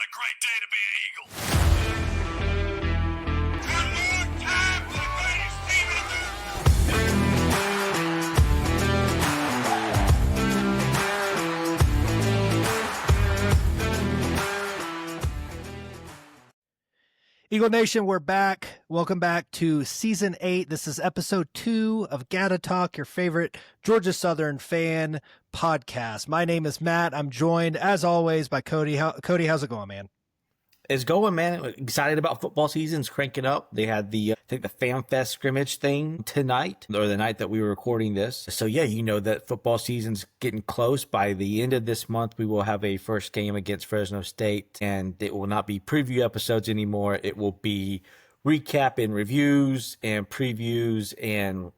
What a great day to be an Eagle. One more time for the greatest team in America. Eagle Nation, we're back. Welcome back to Season 8. This is Episode 2 of GATA Talk, your favorite Georgia Southern fan podcast. My name is Matt. I'm joined, as always, by Cody. Cody, how's it going, man? It's going, man. Excited about football season's cranking up. They had the, I think the Fan Fest scrimmage thing tonight, or the night that we were recording this. So yeah, you know that football season's getting close. By the end of this month, we will have a first game against Fresno State, and it will not be preview episodes anymore. It will be recap and reviews and previews and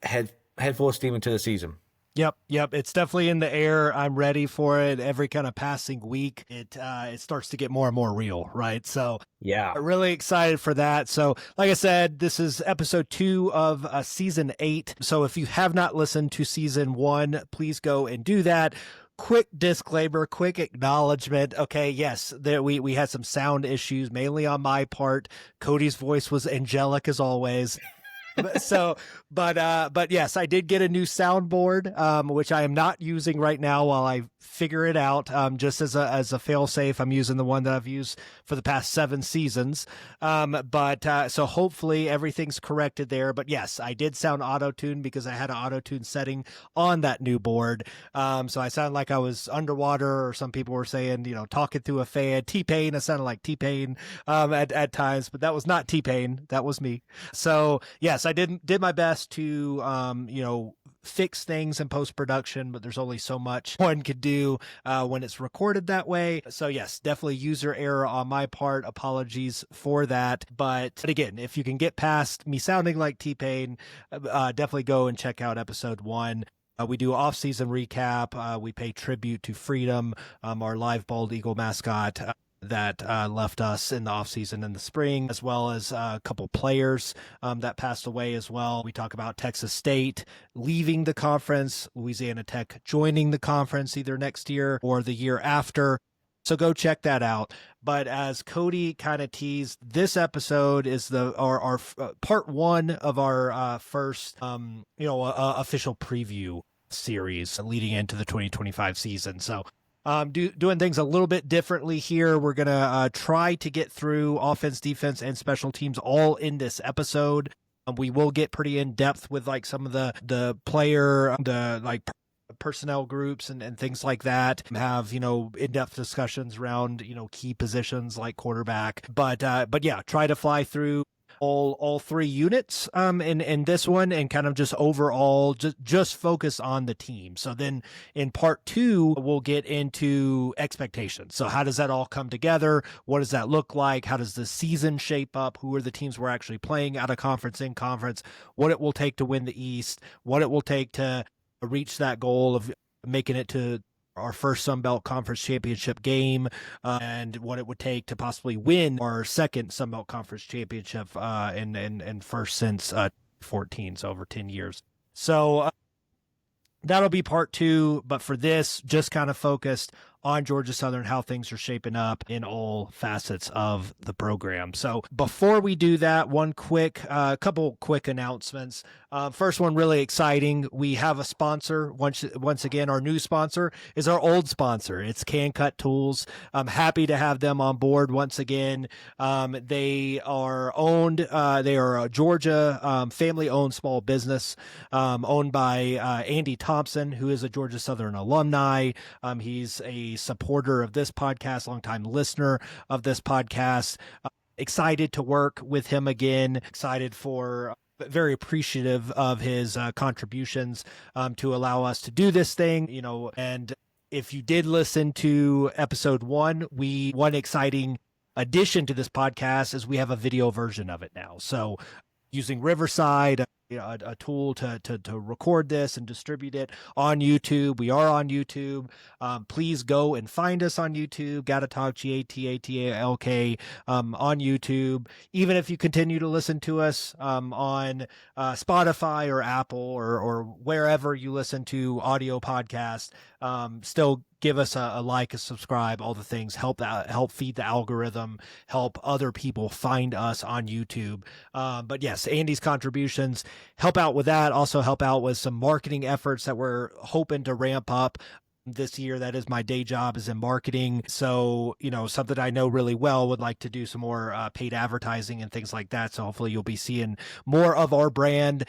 head full of steam into the season. Yep. It's definitely in the air. I'm ready for it. Every kind of passing week, it starts to get more and more real, right? So yeah, really excited for that. So like I said, this is Episode 2 of Season 8. So if you have not listened to Season 1, please go and do that. Quick disclaimer, quick acknowledgement. Okay, yes, we had some sound issues, mainly on my part. Cody's voice was angelic as always. But yes, I did get a new soundboard, which I am not using right now while I figure it out. Just as a fail safe, I'm using the one that I've used for the past 7 seasons. So hopefully everything's corrected there. But yes, I did sound Autotune because I had an Autotune setting on that new board. So I sounded like I was underwater, or some people were saying, talking through a fan. T-Pain, I sounded like T-Pain at times, but that was not T-Pain. That was me. So yes, I did my best to fix things in post-production, but there's only so much one could do when it's recorded that way. So yes, definitely user error on my part. Apologies for that. But again, if you can get past me sounding like T-Pain, definitely go and check out Episode 1. We do off-season recap. We pay tribute to Freedom, our live bald eagle mascot that left us in the offseason in the spring, as well as a couple players that passed away as well. We talk about Texas State leaving the conference, Louisiana Tech joining the conference either next year or the year after. So go check that out. But as Cody kind of teased, this episode is our part 1 of our first official preview series leading into the 2025 season. So doing things a little bit differently here. We're going to try to get through offense, defense, and special teams all in this episode. We will get pretty in depth with like some of the player, personnel groups and things like that. Have, in-depth discussions around, key positions like quarterback. But yeah, try to fly through all 3 units in this one, and kind of just overall just focus on the team. So then in part 2, we'll get into expectations. So how does that all come together? What does that look like? How does the season shape up? Who are the teams we're actually playing out of conference, in conference? What it will take to win the East? What it will take to reach that goal of making it to our first Sun Belt Conference Championship game, and what it would take to possibly win our second Sun Belt Conference Championship and first since 14, so over 10 years. So that'll be part 2, but for this, just kind of focused on Georgia Southern, how things are shaping up in all facets of the program. So before we do that, couple quick announcements. First one, really exciting. We have a sponsor. Once again, our new sponsor is our old sponsor. It's Can Cut Tools. I'm happy to have them on board once again. They are owned. They are a Georgia family-owned small business owned by Andy Thompson, who is a Georgia Southern alumni. He's a supporter of this podcast, longtime listener of this podcast. Excited to work with him again. Very appreciative of his contributions to allow us to do this thing, and if you did listen to Episode 1, one exciting addition to this podcast is we have a video version of it now. So using Riverside, a tool to record this and distribute it on YouTube. We are on YouTube. Please go and find us on YouTube, GATA Talk, GATATALK, on YouTube. Even if you continue to listen to us on Spotify or Apple or wherever you listen to audio podcasts, still give us a like, a subscribe, all the things. Help feed the algorithm, help other people find us on YouTube. But yes, Andy's contributions help out with that. Also help out with some marketing efforts that we're hoping to ramp up this year. That is my day job, is in marketing. So, something I know really well, would like to do some more paid advertising and things like that. So hopefully you'll be seeing more of our brand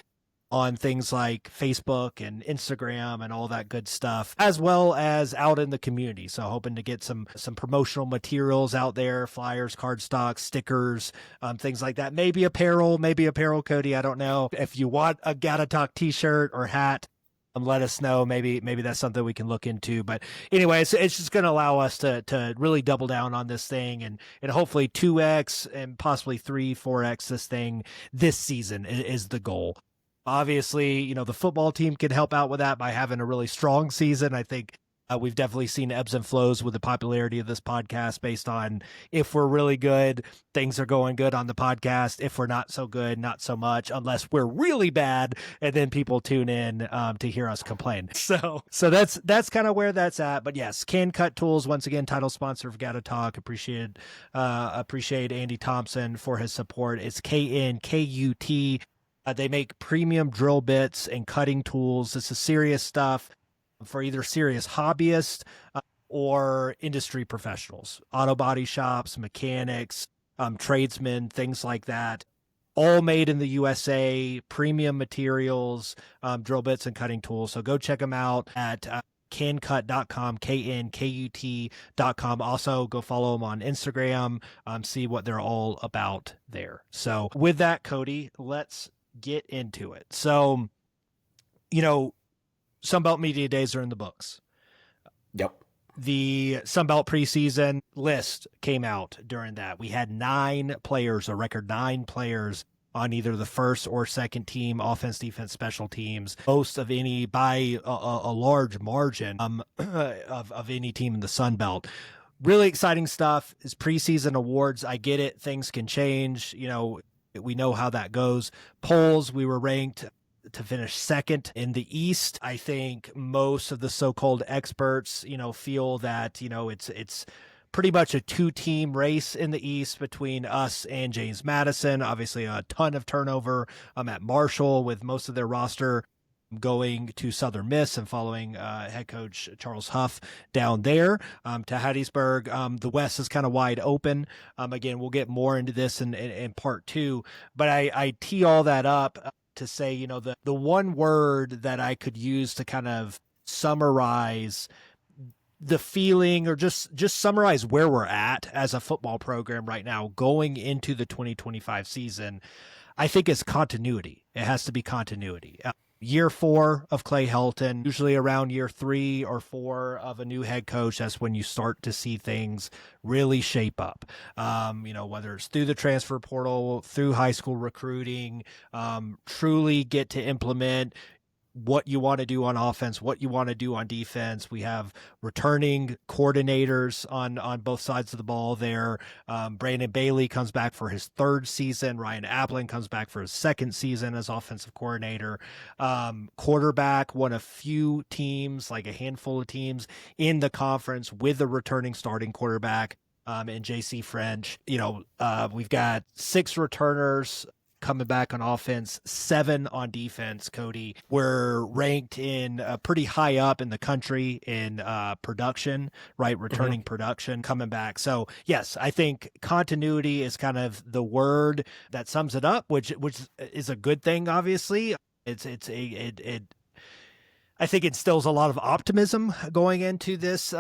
on things like Facebook and Instagram and all that good stuff, as well as out in the community. So hoping to get some promotional materials out there, flyers, cardstock, stickers, things like that. Maybe apparel, Cody. I don't know. If you want a GATA Talk t-shirt or hat, let us know. Maybe that's something we can look into. But anyway, it's just going to allow us to really double down on this thing and hopefully 2x and possibly 4x this thing this season is the goal. Obviously, the football team can help out with that by having a really strong season. I think we've definitely seen ebbs and flows with the popularity of this podcast based on if we're really good, things are going good on the podcast. If we're not so good, not so much, unless we're really bad, and then people tune in to hear us complain. So that's kind of where that's at. But yes, Can Cut Tools, once again, title sponsor of GATA Talk. Appreciate Andy Thompson for his support. It's KNKUT. They make premium drill bits and cutting tools. This is serious stuff for either serious hobbyists or industry professionals, auto body shops, mechanics, tradesmen, things like that. All made in the USA, premium materials, drill bits and cutting tools. So go check them out at cancut.com, KNKUT.com. Also, go follow them on Instagram, see what they're all about there. So with that, Cody, let's get into it. So, Sunbelt Media Days are in the books. Yep. The Sunbelt preseason list came out during that. We had 9 players, a record 9 players on either the first or second team, offense, defense, special teams, most of any by a large margin of any team in the Sunbelt. Really exciting stuff. Is preseason awards. I get it. Things can change. We know how that goes. Polls, we were ranked to finish second in the East. I think most of the so-called experts, feel that, it's pretty much a 2-team race in the East between us and James Madison. Obviously a ton of turnover at Marshall, with most of their roster going to Southern Miss and following head coach Charles Huff down there to Hattiesburg. The West is kind of wide open. Again, we'll get more into this in part 2, but I tee all that up to say, the one word that I could use to kind of summarize the feeling, or just summarize where we're at as a football program right now going into the 2025 season, I think is continuity. It has to be continuity. Year 4 of Clay Helton, usually around year 3 or 4 of a new head coach, that's when you start to see things really shape up. Whether it's through the transfer portal, through high school recruiting, truly get to implement what you want to do on offense, what you want to do on defense. We have returning coordinators on both sides of the ball there. Brandon Bailey comes back for his 3rd season. Ryan Applin comes back for his 2nd season as offensive coordinator. Quarterback, one of few teams, like a handful of teams in the conference with a returning starting quarterback, and JC French. We've got 6 returners coming back on offense, 7 on defense. Cody, we're ranked in pretty high up in the country in production, right? Returning production coming back. So yes, I think continuity is kind of the word that sums it up, which is a good thing. Obviously, I think it instills a lot of optimism going into this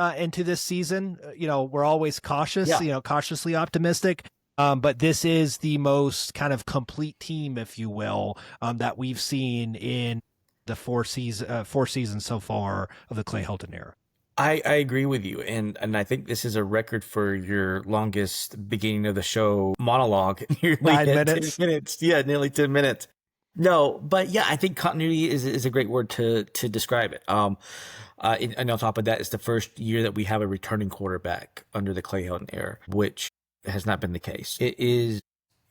season. We're always cautious, cautiously optimistic. But this is the most kind of complete team, if you will, that we've seen in the 4 seasons so far of the Clay Helton era. I agree with you. And I think this is a record for your longest beginning of the show monologue. 9 minutes. 10 minutes. Yeah, nearly 10 minutes. No, but yeah, I think continuity is a great word to describe it. And on top of that, it's the first year that we have a returning quarterback under the Clay Helton era, which has not been the case. It is,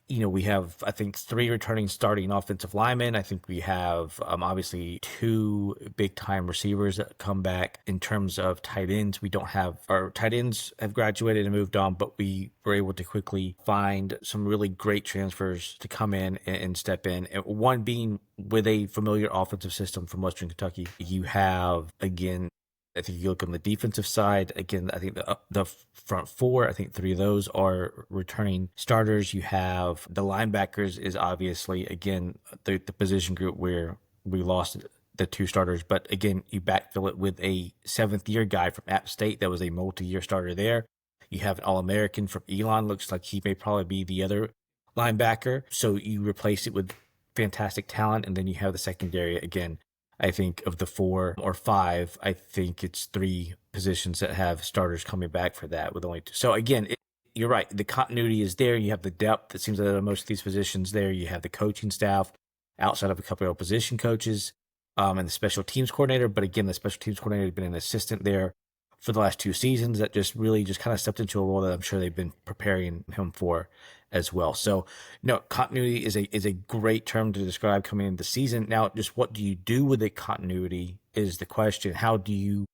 we have, I think, 3 returning starting offensive linemen. I think we have, obviously 2 big time receivers that come back. In terms of tight ends, we don't have, our tight ends have graduated and moved on, but we were able to quickly find some really great transfers to come in and step in. And one being with a familiar offensive system from Western Kentucky. You have, again, I think you look on the defensive side, again, I think the front 4, I think 3 of those are returning starters. You have the linebackers is obviously, again, the position group where we lost the 2 starters. But again, you backfill it with a 7th-year guy from App State that was a multi-year starter there. You have an All-American from Elon. Looks like he may probably be the other linebacker. So you replace it with fantastic talent, and then you have the secondary again. I think of the 4 or 5, I think it's 3 positions that have starters coming back for that with only 2. So again, you're right. The continuity is there. You have the depth. It seems that most of these positions there. You have the coaching staff outside of a couple of position coaches and the special teams coordinator. But again, the special teams coordinator has been an assistant there for the last 2 seasons that just really just kind of stepped into a role that I'm sure they've been preparing him for as well. So no, continuity is a great term to describe coming into the season. Now, just what do you do with the continuity is the question. How do you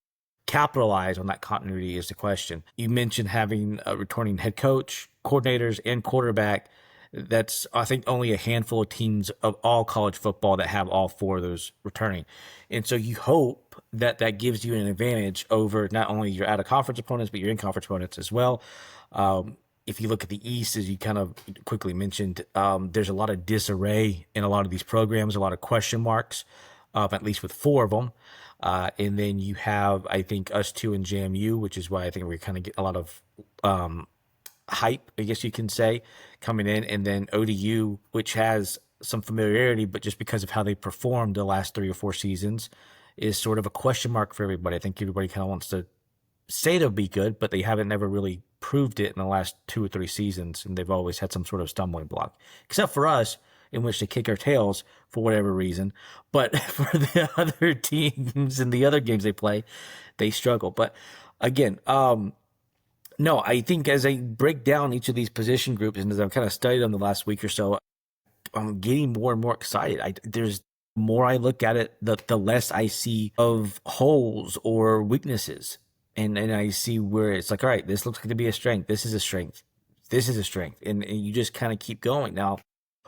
capitalize on that continuity is the question. You mentioned having a returning head coach, coordinators, and quarterback. That's, I think, only a handful of teams of all college football that have all 4 of those returning. And so you hope that that gives you an advantage over not only your out-of-conference opponents, but your in-conference opponents as well. If you look at the East, as you kind of quickly mentioned, there's a lot of disarray in a lot of these programs, a lot of question marks, at least with 4 of them. And then you have, I think, us 2 in JMU, which is why I think we kind of get a lot of hype, I guess you can say, coming in. And then ODU, which has some familiarity, but just because of how they performed the last 3 or 4 seasons, is sort of a question mark for everybody. I think everybody kind of wants to say they'll be good, but they haven't never really proved it in the last 2 or 3 seasons, and they've always had some sort of stumbling block, except for us, in which they kick our tails for whatever reason. But for the other teams and the other games they play, they struggle. But again, no, I think as I break down each of these position groups and as I've kind of studied them the last week or so, I'm getting more and more excited. There's more I look at it, the less I see of holes or weaknesses. And I see where it's like, all right, this looks like to be a strength. This is a strength. This is a strength. And you just kind of keep going. Now,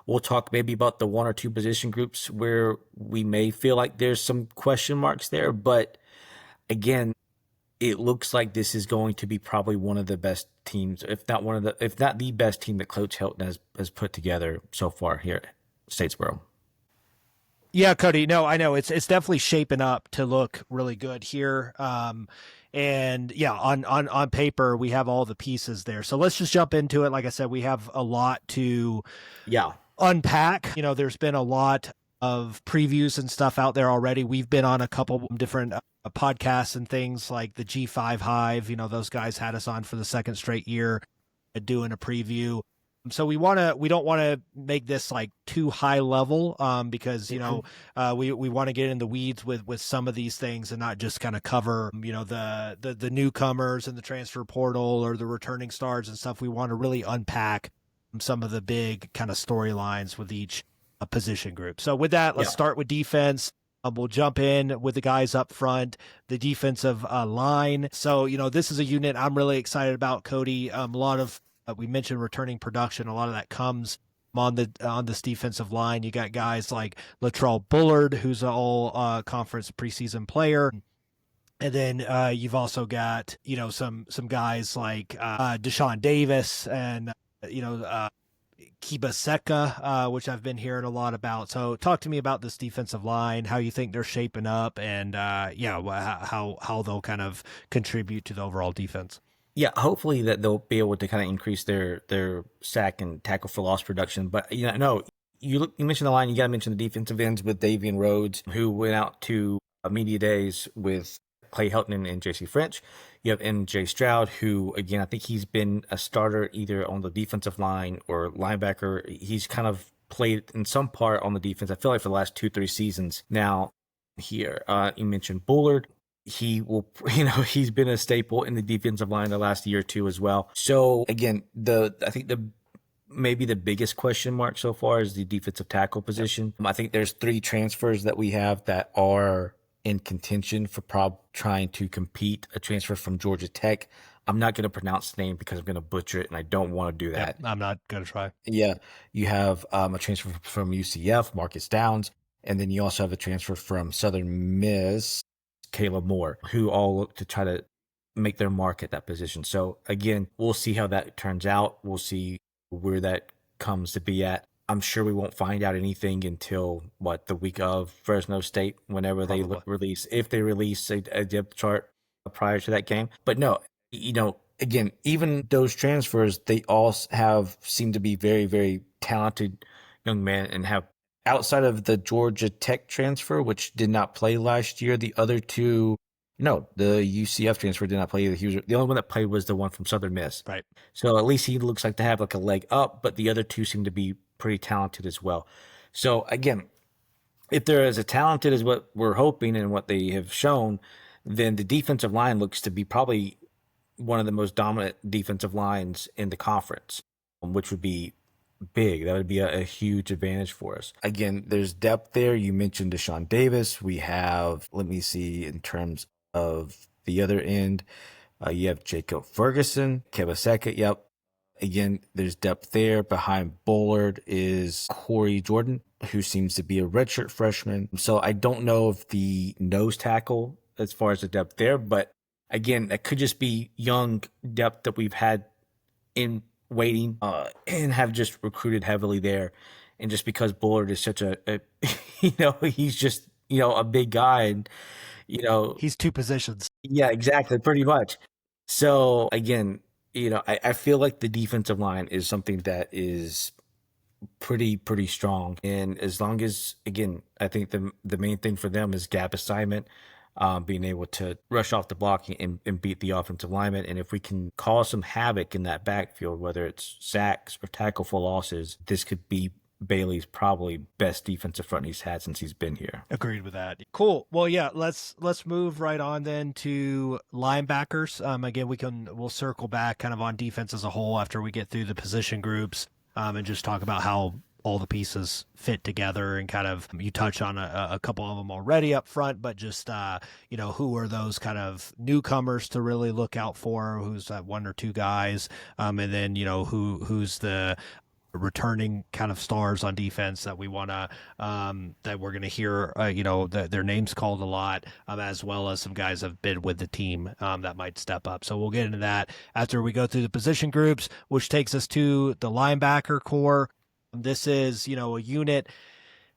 we'll talk maybe about the 1 or 2 position groups where we may feel like there's some question marks there. But again, it looks like this is going to be probably one of the best teams, if not the best team that Coach Helton has put together so far here at Statesboro. Yeah, Cody. No, I know it's definitely shaping up to look really good here. And yeah, on paper, we have all the pieces there. So let's just jump into it. Like I said, we have a lot to unpack. There's been a lot of previews and stuff out there already. We've been on a couple different podcasts and things like the G5 Hive. Those guys had us on for the 2nd straight year doing a preview. So we don't want to make this like too high level, because, we want to get in the weeds with some of these things and not just kind of cover, the newcomers and the transfer portal or the returning stars and stuff. We want to really unpack some of the big kind of storylines with each position group. So with that, let's start with defense. We'll jump in with the guys up front, the defensive line. So, this is a unit I'm really excited about, Cody. A lot of, we mentioned returning production. A lot of that comes on this defensive line. You got guys like Latrell Bullard, who's an all conference preseason player. And then you've also got, some guys like Deshaun Davis and, Kiba Seka, which I've been hearing a lot about. So talk to me about this defensive line, how you think they're shaping up, and how they'll kind of contribute to the overall defense. Yeah, hopefully that they'll be able to kind of increase their sack and tackle for loss production. But you mentioned the line. You got to mention the defensive ends with Davian Rhodes, who went out to media days with Clay Helton and J.C. French. You have M.J. Stroud, who, again, I think he's been a starter either on the defensive line or linebacker. He's kind of played in some part on the defense. I feel like for the last 2-3 seasons now. Here, you mentioned Bullard. He will, he's been a staple in the defensive line the last year or two as well. So again, I think maybe the biggest question mark so far is the defensive tackle position. I think there's 3 transfers that we have that are in contention for trying to compete. A transfer from Georgia Tech. I'm not going to pronounce the name because I'm going to butcher it, and I don't want to do that. I'm not going to try. Yeah, you have a transfer from UCF, Marcus Downs, and then you also have a transfer from Southern Miss, Caleb Moore, who all look to try to make their mark at that position. So again, we'll see how that turns out. We'll see where that comes to be at. I'm sure we won't find out anything until the week of Fresno State, whenever they release, if they release a depth chart prior to that game. But no, again, even those transfers, they all seem to be very, very talented young men and have, outside of the Georgia Tech transfer, which did not play last year, the other two, no, the UCF transfer did not play either. The only one that played was the one from Southern Miss. Right. So at least he looks like to have a leg up, but the other two seem to be pretty talented as well. So again, if they're as talented as what we're hoping and what they have shown, then the defensive line looks to be probably one of the most dominant defensive lines in the conference, which would be big. That would be a huge advantage for us. Again, there's depth there. You mentioned Deshaun Davis. We have, let me see, in terms of the other end, you have Jacob Ferguson, Kevaseka. Yep. Again, there's depth there. Behind Bullard is Corey Jordan, who seems to be a redshirt freshman. So I don't know if the nose tackle, as far as the depth there, but again, that could just be young depth that we've had in waiting and have just recruited heavily there. And just because Bullard is such a he's just, a big guy and, he's 2 positions. Yeah, exactly. Pretty much. So again, I feel like the defensive line is something that is pretty strong. And as long as, again, I think the main thing for them is gap assignment, being able to rush off the block and beat the offensive lineman. And if we can cause some havoc in that backfield, whether it's sacks or tackle for losses, this could be Bailey's probably best defensive front he's had since he's been here. Agreed with that. Cool. Well, yeah, let's move right on then to linebackers. Again, we'll circle back kind of on defense as a whole after we get through the position groups, and just talk about how all the pieces fit together, and kind of, you touch on a couple of them already up front, but just who are those kind of newcomers to really look out for, who's that 1 or 2 guys, and then who's the returning kind of stars on defense that we want to that we're going to hear their names called a lot, as well as some guys have been with the team that might step up. So we'll get into that after we go through the position groups, which takes us to the linebacker core. This is a unit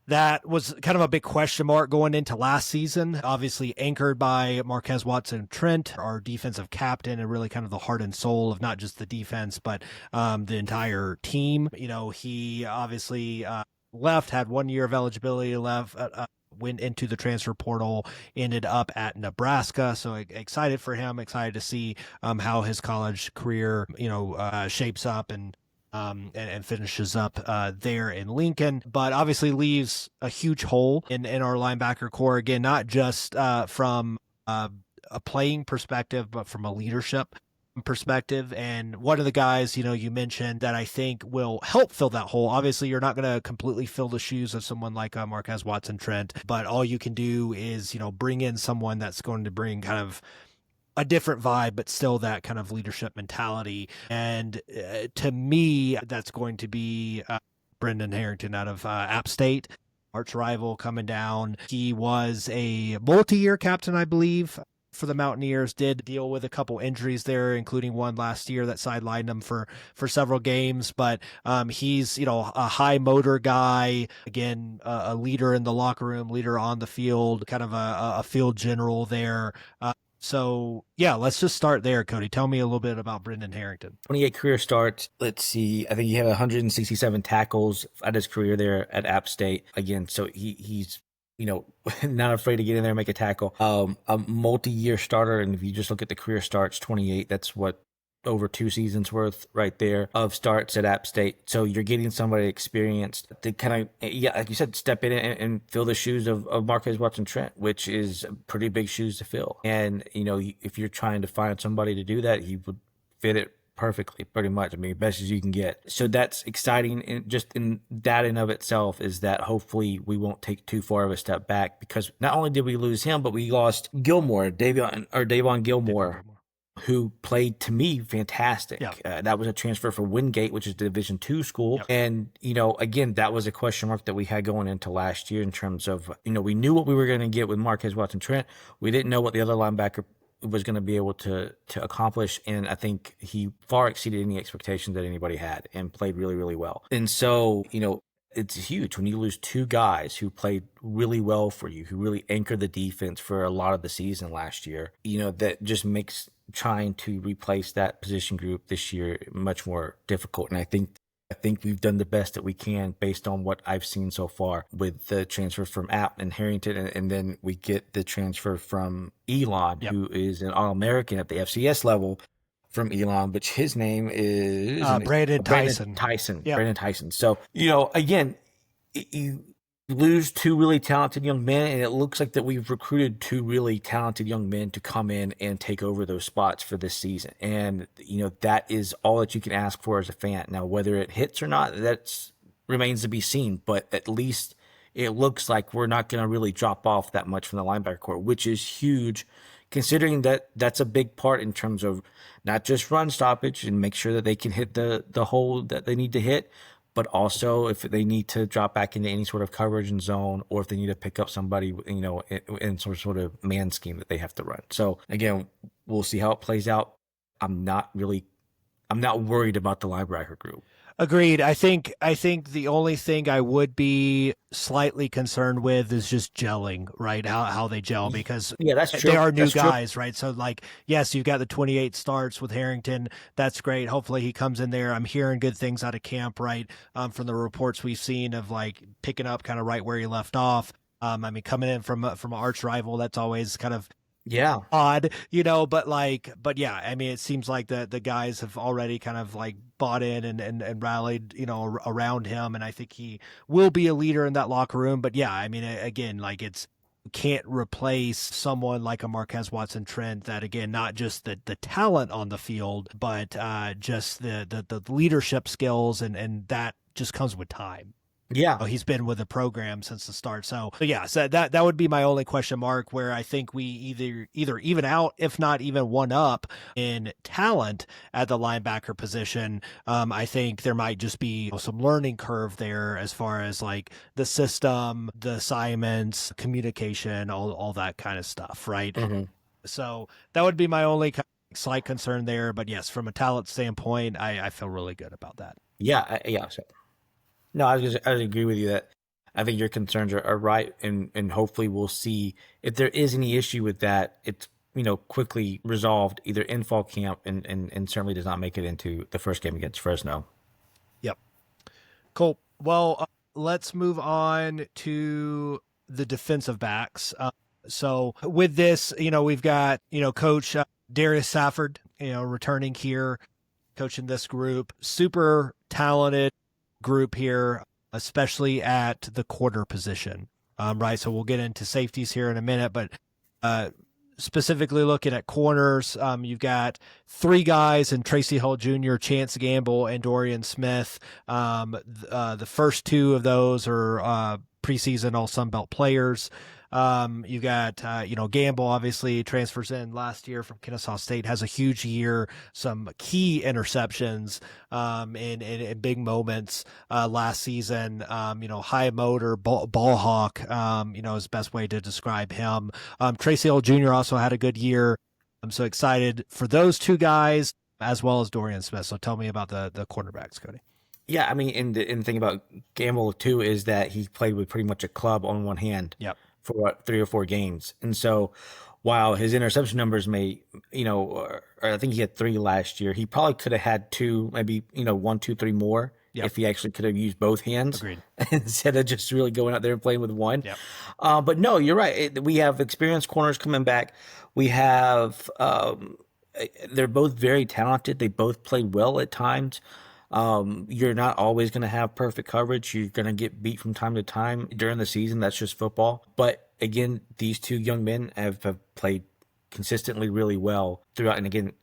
that was kind of a big question mark going into last season, obviously anchored by Marquez Watson-Trent, our defensive captain, and really kind of the heart and soul of not just the defense, but the entire team. He obviously left, had 1 year of eligibility left, went into the transfer portal, ended up at Nebraska. So excited for him, excited to see how his college career, shapes up and finishes up there in Lincoln, but obviously leaves a huge hole in our linebacker core. Again, not just from a playing perspective, but from a leadership perspective. And one of the guys, you mentioned that I think will help fill that hole. Obviously, you're not going to completely fill the shoes of someone like Marquez Watson-Trent, but all you can do is, bring in someone that's going to bring kind of a different vibe, but still that kind of leadership mentality. And to me, that's going to be Brendan Harrington out of App State, arch rival coming down. He was a multi-year captain, I believe, for the Mountaineers, did deal with a couple injuries there, including one last year that sidelined him for several games. But he's, a high motor guy, again, a leader in the locker room, leader on the field, kind of a field general there. So, yeah, let's just start there, Cody. Tell me a little bit about Brendan Harrington. 28 career starts. Let's see. I think he had 167 tackles at his career there at App State. Again, so he's, not afraid to get in there and make a tackle. A multi-year starter, and if you just look at the career starts, 28, that's what over 2 seasons worth right there of starts at App State. So you're getting somebody experienced to kind of, yeah, like you said, step in and fill the shoes of Marquez Watson Trent, which is pretty big shoes to fill. And, if you're trying to find somebody to do that, he would fit it perfectly, pretty much. I mean, best as you can get. So that's exciting. And just in that in of itself is that hopefully we won't take too far of a step back, because not only did we lose him, but we lost Davon Gilmore, who played, to me, fantastic. Yep. That was a transfer from Wingate, which is the Division II school. Yep. And, again, that was a question mark that we had going into last year in terms of, we knew what we were going to get with Marquez Watson Trent. We didn't know what the other linebacker was going to be able to accomplish. And I think he far exceeded any expectations that anybody had and played really, really well. And so, it's huge when you lose 2 guys who played really well for you, who really anchored the defense for a lot of the season last year. That just makes trying to replace that position group this year much more difficult. And I think we've done the best that we can based on what I've seen so far with the transfer from App and Harrington. And then we get the transfer from Elon, Yep. who is an All-American at the FCS level from Elon, which his name is Brandon Tyson. Yep. Brandon Tyson. So, again, you lose 2 really talented young men, and it looks like that we've recruited 2 really talented young men to come in and take over those spots for this season. And, that is all that you can ask for as a fan. Now, whether it hits or not, that remains to be seen, but at least it looks like we're not going to really drop off that much from the linebacker core, which is huge, considering that that's a big part in terms of not just run stoppage and make sure that they can hit the hole that they need to hit, but also if they need to drop back into any sort of coverage and zone, or if they need to pick up somebody, in some sort of man scheme that they have to run. So again, we'll see how it plays out. I'm not worried about the linebacker group. Agreed. I think the only thing I would be slightly concerned with is just gelling, right? How they gel, because that's true. They are new That's guys, true. right? So yes, you've got the 28 starts with Harrington. That's great. Hopefully he comes in there. I'm hearing good things out of camp, right? From the reports we've seen of picking up kind of right where he left off. Coming in from an arch rival, that's always kind of odd, but yeah, it seems like the guys have already kind of bought in and rallied, around him. And I think he will be a leader in that locker room. But yeah, again, you can't replace someone like a Marquez Watson Trent that, again, not just the talent on the field, but just the leadership skills, and that just comes with time. Yeah. He's been with the program since the start. So that would be my only question mark, where I think we either even out, if not even one up in talent at the linebacker position. I think there might just be some learning curve there as far as the system, the assignments, communication, all that kind of stuff, right? Mm-hmm. So that would be my only slight concern there. But yes, from a talent standpoint, I feel really good about that. Yeah. So. No, I agree with you that I think your concerns are right, and hopefully we'll see if there is any issue with that, it's quickly resolved either in fall camp and certainly does not make it into the first game against Fresno. Yep. Cool. Well, let's move on to the defensive backs. So with this, we've got Coach Darius Safford, returning here, coaching this group, super talented group here, especially at the quarter position, right? So we'll get into safeties here in a minute, but specifically looking at corners, you've got 3 guys in Tracy Hull Jr., Chance Gamble, and Dorian Smith. The first 2 of those are preseason All Sun Belt players. You've got, Gamble obviously transfers in last year from Kennesaw State, has a huge year, some key interceptions, in big moments, last season, high motor, ball hawk, is the best way to describe him. Tracy Hill Jr. also had a good year. I'm so excited for those 2 guys as well as Dorian Smith. So tell me about the cornerbacks, Cody. Yeah. And the thing about Gamble too is that he played with pretty much a club on one hand. Yep. For 3 or 4 games. And so while his interception numbers may, or I think he had 3 last year, he probably could have had 2, maybe, 1, 2, 3 more. Yep. If he actually could have used both hands. Agreed. Instead of just really going out there and playing with one. Yep. But no, you're right. We have experienced corners coming back. We have they're both very talented. They both play well at times. You're not always going to have perfect coverage. You're going to get beat from time to time during the season. That's just football. But again, these two young men have played consistently really well throughout. And again,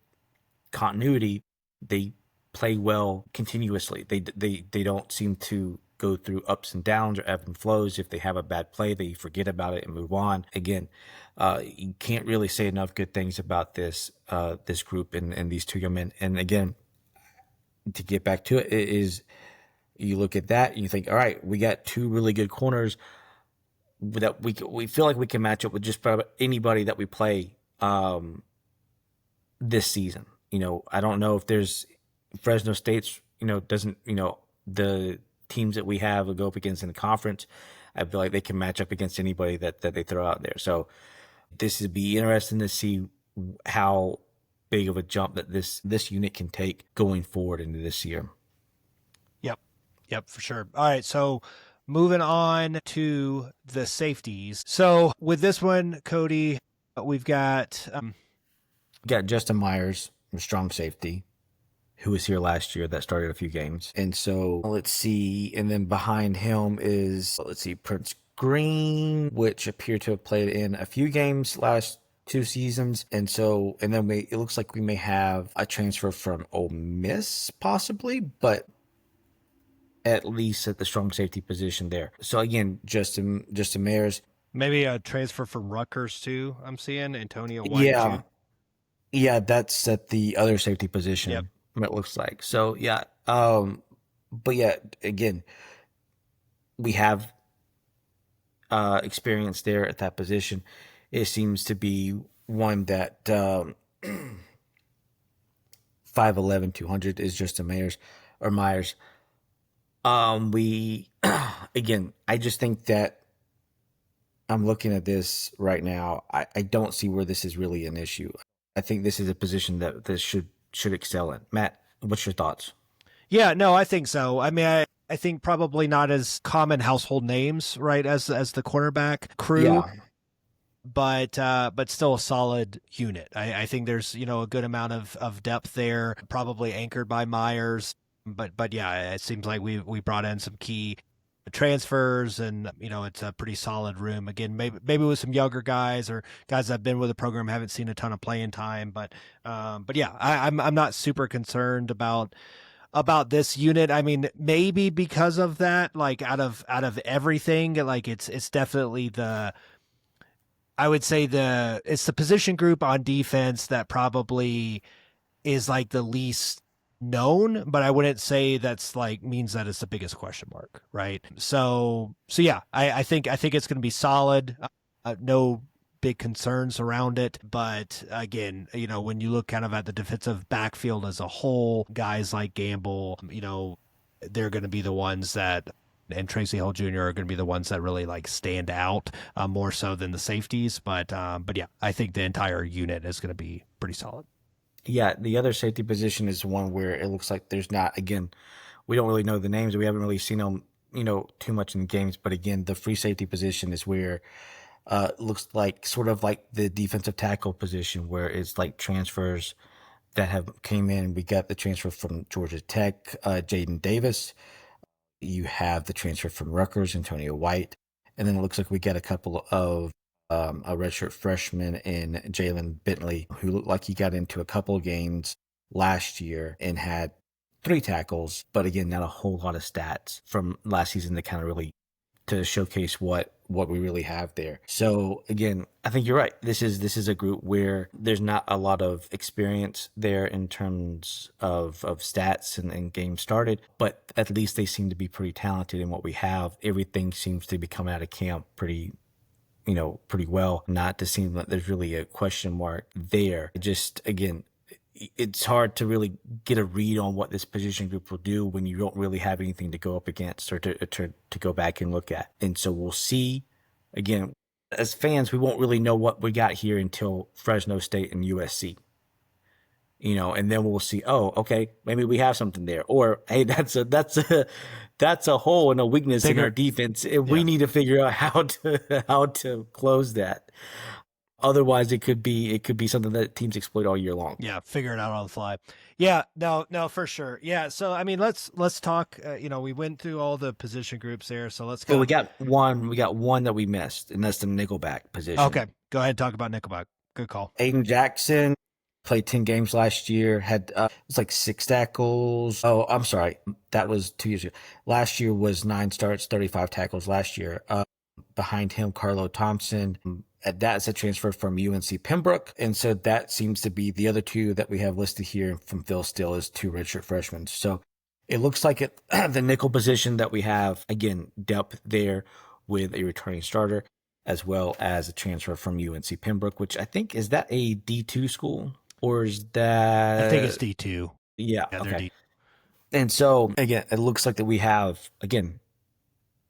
continuity, they play well continuously. They don't seem to go through ups and downs or ebb and flows. If they have a bad play, they forget about it and move on. Again, you can't really say enough good things about this group and these two young men. And again, to get back to it, is you look at that and you think, all right, we got two really good corners that we feel like we can match up with just about anybody that we play this season. I don't know if there's Fresno State's, doesn't, the teams that we have to go up against in the conference, I feel like they can match up against anybody that they throw out there. So this would be interesting to see how big of a jump that this unit can take going forward into this year. Yep, for sure. All right, so moving on to the safeties. So with this one, Cody, we've got Justin Myers, a strong safety, who was here last year that started a few games. And so let's see. And then behind him is, Prince Green, which appeared to have played in a few games last 2 seasons. And then it looks like we may have a transfer from Ole Miss possibly, but at least at the strong safety position there. So again, Justin Myers. Maybe a transfer from Rutgers too, I'm seeing. Antonio White too. Yeah, that's at the other safety position. Yep. It looks like. So yeah. But yeah, again, we have experience there at that position. It seems to be one that 5'11", 200 is Justin Myers. Again, I just think that I'm looking at this right now. I don't see where this is really an issue. I think this is a position that this should excel in. Matt, what's your thoughts? Yeah, no, I think so. I mean, I think probably not as common household names, right, as the cornerback crew. Yeah. But still a solid unit. I think there's, a good amount of depth there, probably anchored by Myers. But yeah, it seems like we brought in some key transfers, and it's a pretty solid room. Again, maybe with some younger guys or guys that have been with the program, haven't seen a ton of playing time. But yeah, I'm not super concerned about this unit. I mean, maybe because of that, like out of everything, like it's definitely I would say it's the position group on defense that probably is like the least known, but I wouldn't say that's like means that it's the biggest question mark, right? So yeah, I think it's going to be solid. No big concerns around it, but again, when you look kind of at the defensive backfield as a whole, guys like Gamble, they're going to be the ones that, and Tracy Hill Jr. are going to be the ones that really like stand out more so than the safeties. But yeah, I think the entire unit is going to be pretty solid. Yeah, the other safety position is one where it looks like there's not, again, we don't really know the names. We haven't really seen them, too much in games. But again, the free safety position is where it looks like sort of like the defensive tackle position, where it's like transfers that have came in. We got the transfer from Georgia Tech, Jaden Davis. You have the transfer from Rutgers, Antonio White. And then it looks like we got a couple of a redshirt freshman in Jalen Bentley, who looked like he got into a couple of games last year and had 3 tackles, but again, not a whole lot of stats from last season to kind of really to showcase what we really have there. So again, I think you're right. This is a group where there's not a lot of experience there in terms of stats and games started, but at least they seem to be pretty talented in what we have. Everything seems to be coming out of camp pretty well. Not to seem like there's really a question mark there. Just again, it's hard to really get a read on what this position group will do when you don't really have anything to go up against or to go back and look at. And so we'll see. Again, as fans, we won't really know what we got here until Fresno State and USC. And then we'll see, oh, okay, maybe we have something there. Or, hey, that's a hole and a weakness in our defense. And we need to figure out how to close that. Otherwise, it could be something that teams exploit all year long. Yeah, figure it out on the fly. Yeah, no, for sure. Yeah, so I mean, let's talk. We went through all the position groups there, so let's go. But we got one that we missed, and that's the nickelback position. Okay, go ahead and talk about nickelback. Good call. Aiden Jackson played 10 games last year, had it's like 6 tackles. Oh, I'm sorry, that was 2 years ago. Last year was 9 starts, 35 tackles last year. Behind him, Carlo Thompson. That's a transfer from UNC Pembroke. And so that seems to be the other 2 that we have listed here from Phil Steele as 2 redshirt freshmen. So it looks like the nickel position that we have, again, depth there with a returning starter, as well as a transfer from UNC Pembroke, which I think, is that a D2 school? Or is that... I think it's D2. Yeah, they're okay. And so, again, it looks like that we have, again,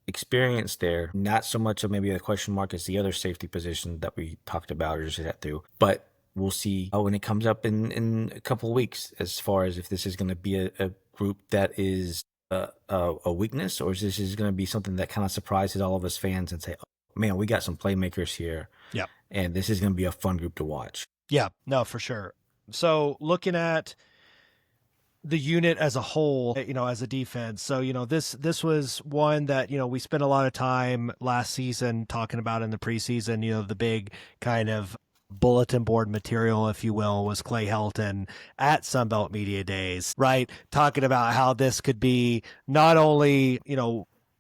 experience there. Not so much of maybe a question mark as the other safety position that we talked about or just got through. But we'll see when it comes up in a couple of weeks, as far as if this is going to be a group that is a weakness, or is this is going to be something that kind of surprises all of us fans and say, oh, man, we got some playmakers here. Yeah. And this is going to be a fun group to watch. Yeah, no, for sure. So looking at the unit as a whole, as a defense. So, this was one that, we spent a lot of time last season talking about in the preseason. The big kind of bulletin board material, if you will, was Clay Helton at Sunbelt Media Days, right? Talking about how this could be not only,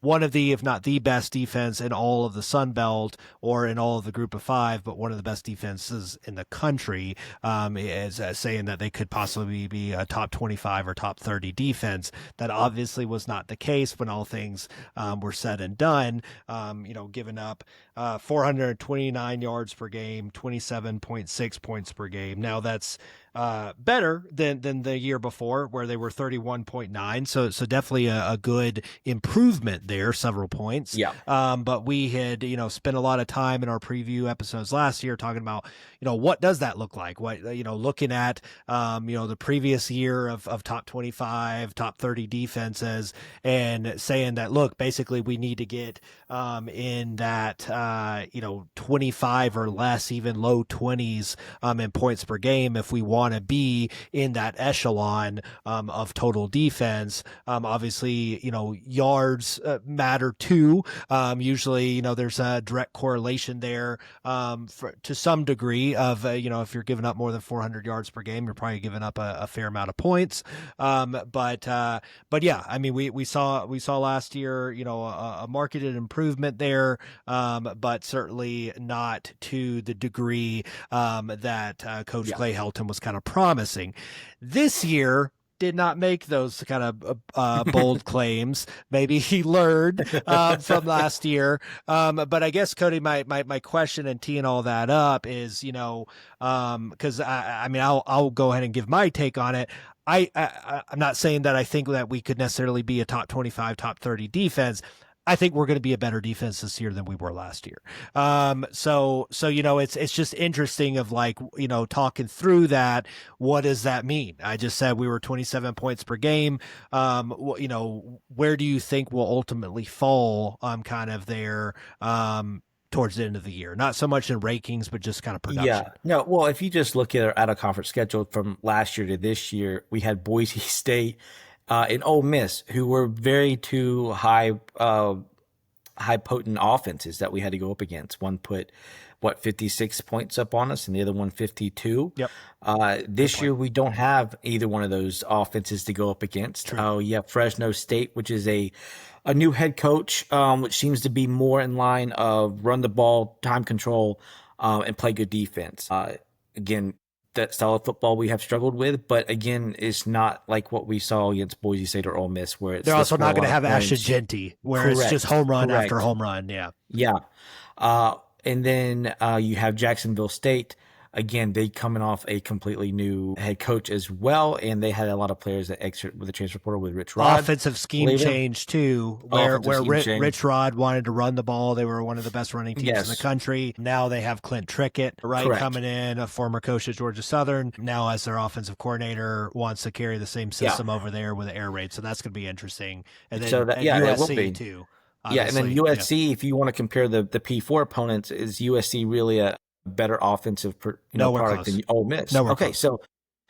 one of the, if not the best defense in all of the Sun Belt or in all of the Group of 5, but one of the best defenses in the country, is saying that they could possibly be a top 25 or top 30 defense. That obviously was not the case when all things were said and done. Giving up 429 yards per game, 27.6 points per game. Now that's better than the year before, where they were 31.9. So definitely a good improvement there, several points. Yeah. But we had, spent a lot of time in our preview episodes last year talking about, what does that look like? What, looking at, the previous year of top 25, top 30 defenses, and saying that, look, basically we need to get in that, 25 or less, even low 20s in points per game if we want to be in that echelon of total defense. Obviously, yards matter too. Usually, there's a direct correlation there to some degree of, if you're giving up more than 400 yards per game, you're probably giving up a fair amount of points. But yeah, I mean, we saw last year, a marketed improvement there, but certainly not to the degree that Coach Clay Helton was kind of promising. This year did not make those kind of bold claims. Maybe he learned from last year. But I guess, Cody, my question and teeing all that up is, because I mean, I'll go ahead and give my take on it. I'm not saying that I think that we could necessarily be a top 25, top 30 defense. I think we're going to be a better defense this year than we were last year. So it's just interesting of talking through that. What does that mean? I just said we were 27 points per game. Where do you think we'll ultimately fall? Kind of there. Towards the end of the year, not so much in rankings, but just kind of production. Yeah, no. Well, if you just look at our out-of-conference schedule from last year to this year, we had Boise State and Ole Miss, who were very two high potent offenses that we had to go up against. One put 56 points up on us, and the other one 52. Yep. This year we don't have either one of those offenses to go up against. You have Fresno State, which is a new head coach, which seems to be more in line of run the ball, time control, and play good defense. Again, that style of football we have struggled with, but again, it's not like what we saw against Boise State or Ole Miss, where it's they're also not going to have Ashton Genty, where it's just home run after home run. Yeah. Yeah. And then you have Jacksonville State. Again, they coming off a completely new head coach as well, and they had a lot of players that exited with the transfer portal with Rich Rod. Offensive scheme change too, where Rich Rod wanted to run the ball. They were one of the best running teams in the country. Now they have Clint Trickett, coming in, a former coach at Georgia Southern. Now as their offensive coordinator, wants to carry the same system over there with the air raid. So that's going to be interesting. And then USC too. Yeah, and then USC, if you want to compare the P4 opponents, is USC really a better offensive Nowhere product close. than Ole Miss. Nowhere Okay, close.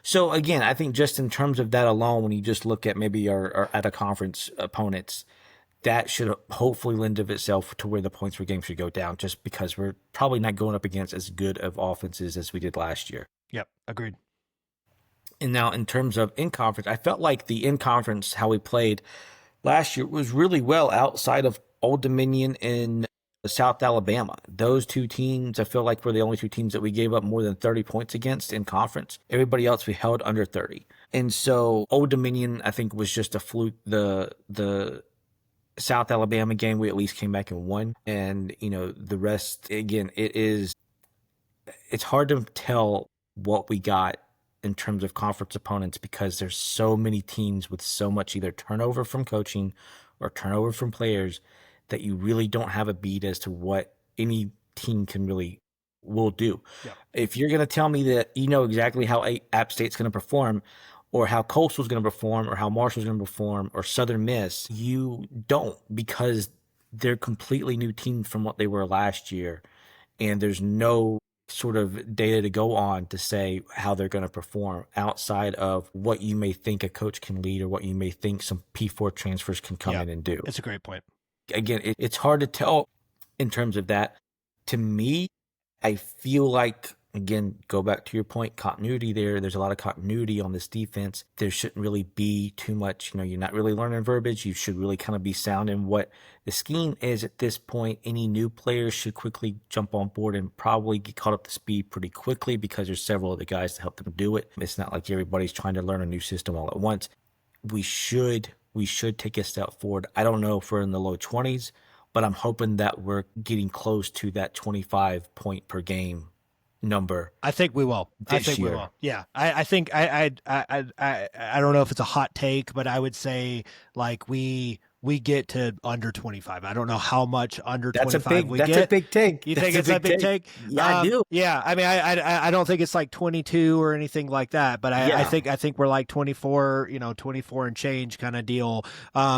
so again, I think just in terms of that alone, when you just look at maybe our at a conference opponents, that should hopefully lend of itself to where the points per game should go down, just because we're probably not going up against as good of offenses as we did last year. Yep, agreed. And now in terms of in conference, I felt like the in conference, how we played last year was really well outside of Old Dominion and South Alabama. Those two teams, I feel like, were the only two teams that we gave up more than 30 points against in conference. Everybody else we held under 30. And so Old Dominion, I think, was just a fluke. The South Alabama game, we at least came back and won. And, the rest, again, it's hard to tell what we got in terms of conference opponents because there's so many teams with so much either turnover from coaching or turnover from players that you really don't have a beat as to what any team will do. Yeah. If you're going to tell me that you know exactly how App State's going to perform or how Coastal's going to perform or how Marshall's going to perform or Southern Miss, you don't, because they're completely new teams from what they were last year. And there's no sort of data to go on to say how they're going to perform outside of what you may think a coach can lead or what you may think some P4 transfers can come in and do. It's a great point. Again, it's hard to tell in terms of that. To me, I feel like, again, go back to your point, continuity there. There's a lot of continuity on this defense. There shouldn't really be too much, you're not really learning verbiage. You should really kind of be sound in what the scheme is at this point. Any new players should quickly jump on board and probably get caught up to speed pretty quickly because there's several of the guys to help them do it. It's not like everybody's trying to learn a new system all at once. We should take a step forward. I don't know if we're in the low 20s, but I'm hoping that we're getting close to that 25 point per game number. I think we will. I think we will. Yeah. I think I don't know if it's a hot take, but I would say like we get to under 25. I don't know how much under 25 we get. That's a big take. You think it's a big take? Yeah, I do. Yeah. I mean, I don't think it's like 22 or anything like that, but I think we're like 24, 24 and change kind of deal,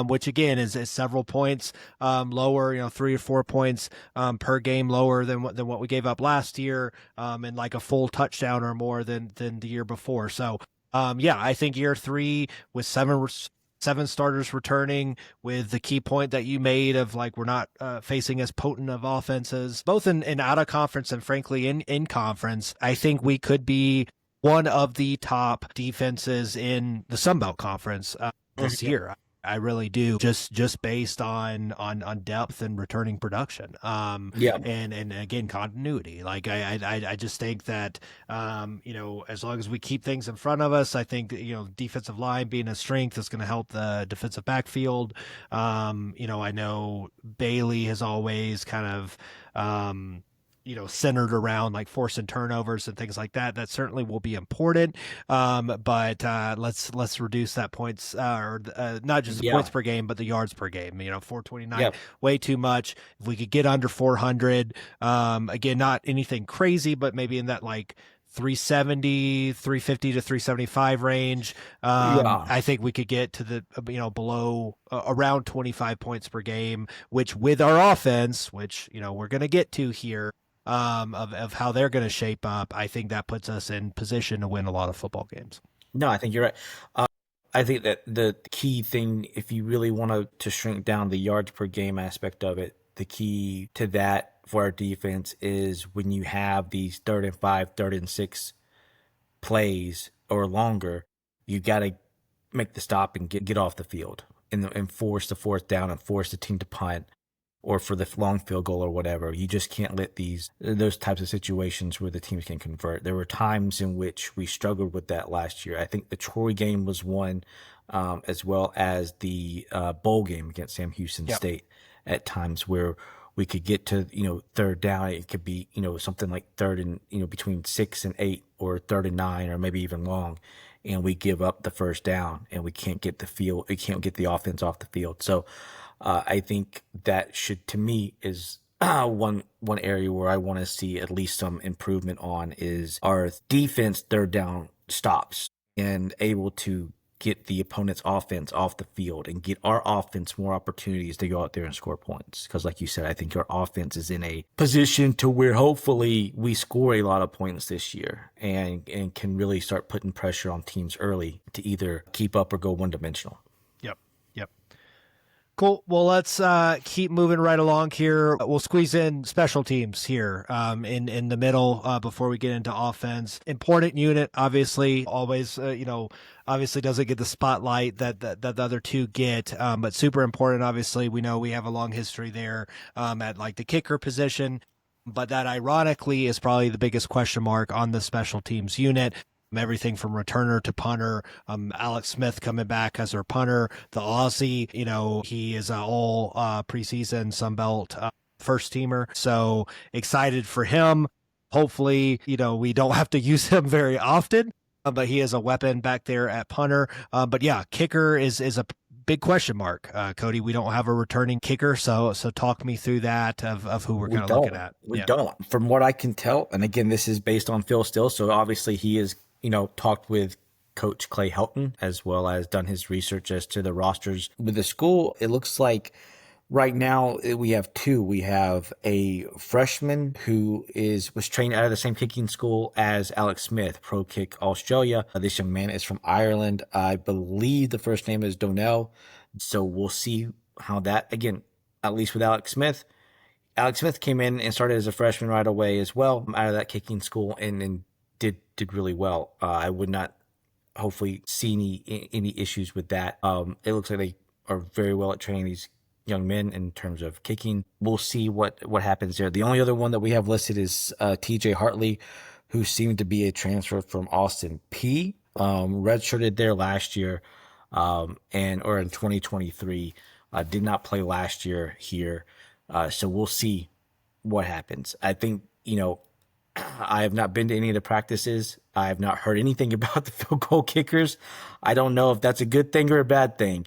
which again is several points lower, 3 or 4 points per game lower than what we gave up last year, and like a full touchdown or more than the year before. So, I think year 3 with seven starters returning, with the key point that you made of like we're not facing as potent of offenses, both in out of conference and frankly in conference. I think we could be one of the top defenses in the Sun Belt Conference this year. I really do, just based on depth and returning production. And again, continuity. Like I just think that as long as we keep things in front of us, I think defensive line being a strength is going to help the defensive backfield. I know Bailey has always kind of centered around like forcing turnovers and things like that. That certainly will be important. But let's reduce that points, not just the points per game, but the yards per game. 429, way too much. If we could get under 400, again, not anything crazy, but maybe in that like 370, 350 to 375 range. I think we could get to the, below around 25 points per game, which with our offense, which, we're going to get to here, of how they're going to shape up, I think that puts us in position to win a lot of football games. No, I think you're right. I think that the key thing, if you really want to shrink down the yards per game aspect of it, the key to that for our defense is when you have these 3rd and 5, 3rd and 6 plays or longer, you got to make the stop and get off the field and force the 4th down and force the team to punt or for the long field goal or whatever. You just can't let those types of situations where the teams can convert. There were times in which we struggled with that last year. I think the Troy game was one, as well as the bowl game against Sam Houston State at times where we could get to, 3rd down. It could be, something like 3rd and, between 6 and 8 or 3rd and 9 or maybe even long. And we give up the 1st down and we can't get the offense off the field. So, I think that should, to me, is one area where I want to see at least some improvement on is our defense 3rd down stops and able to get the opponent's offense off the field and get our offense more opportunities to go out there and score points. Because like you said, I think our offense is in a position to where hopefully we score a lot of points this year and can really start putting pressure on teams early to either keep up or go one-dimensional. Yep. Yep. Cool. Well, let's keep moving right along here. We'll squeeze in special teams here in the middle before we get into offense. Important unit, obviously, always, obviously doesn't get the spotlight that the other two get, but super important. Obviously, we know we have a long history there at like the kicker position, but that ironically is probably the biggest question mark on the special teams unit. Everything from returner to punter. Alex Smith coming back as our punter. The Aussie, he is all preseason Sunbelt first teamer. So excited for him. Hopefully, we don't have to use him very often, but he is a weapon back there at punter. But yeah, kicker is a big question mark. Cody, we don't have a returning kicker. So talk me through that of who we're kind of looking at. We don't. From what I can tell, and again, this is based on Phil Still. So obviously he is talked with Coach Clay Helton as well as done his research as to the rosters with the school. It looks like right now we have two. We have a freshman who was trained out of the same kicking school as Alex Smith, Pro Kick Australia. This young man is from Ireland. I believe the first name is Donnell. So we'll see how that, again, at least with Alex Smith. Alex Smith came in and started as a freshman right away as well out of that kicking school and did really well. I would not hopefully see any issues with that. It looks like they are very well at training these young men in terms of kicking. We'll see what happens there. The only other one that we have listed is TJ Hartley, who seemed to be a transfer from Austin P. Redshirted there last year, or in 2023. Did not play last year here. So we'll see what happens. I think, I have not been to any of the practices. I have not heard anything about the field goal kickers. I don't know if that's a good thing or a bad thing.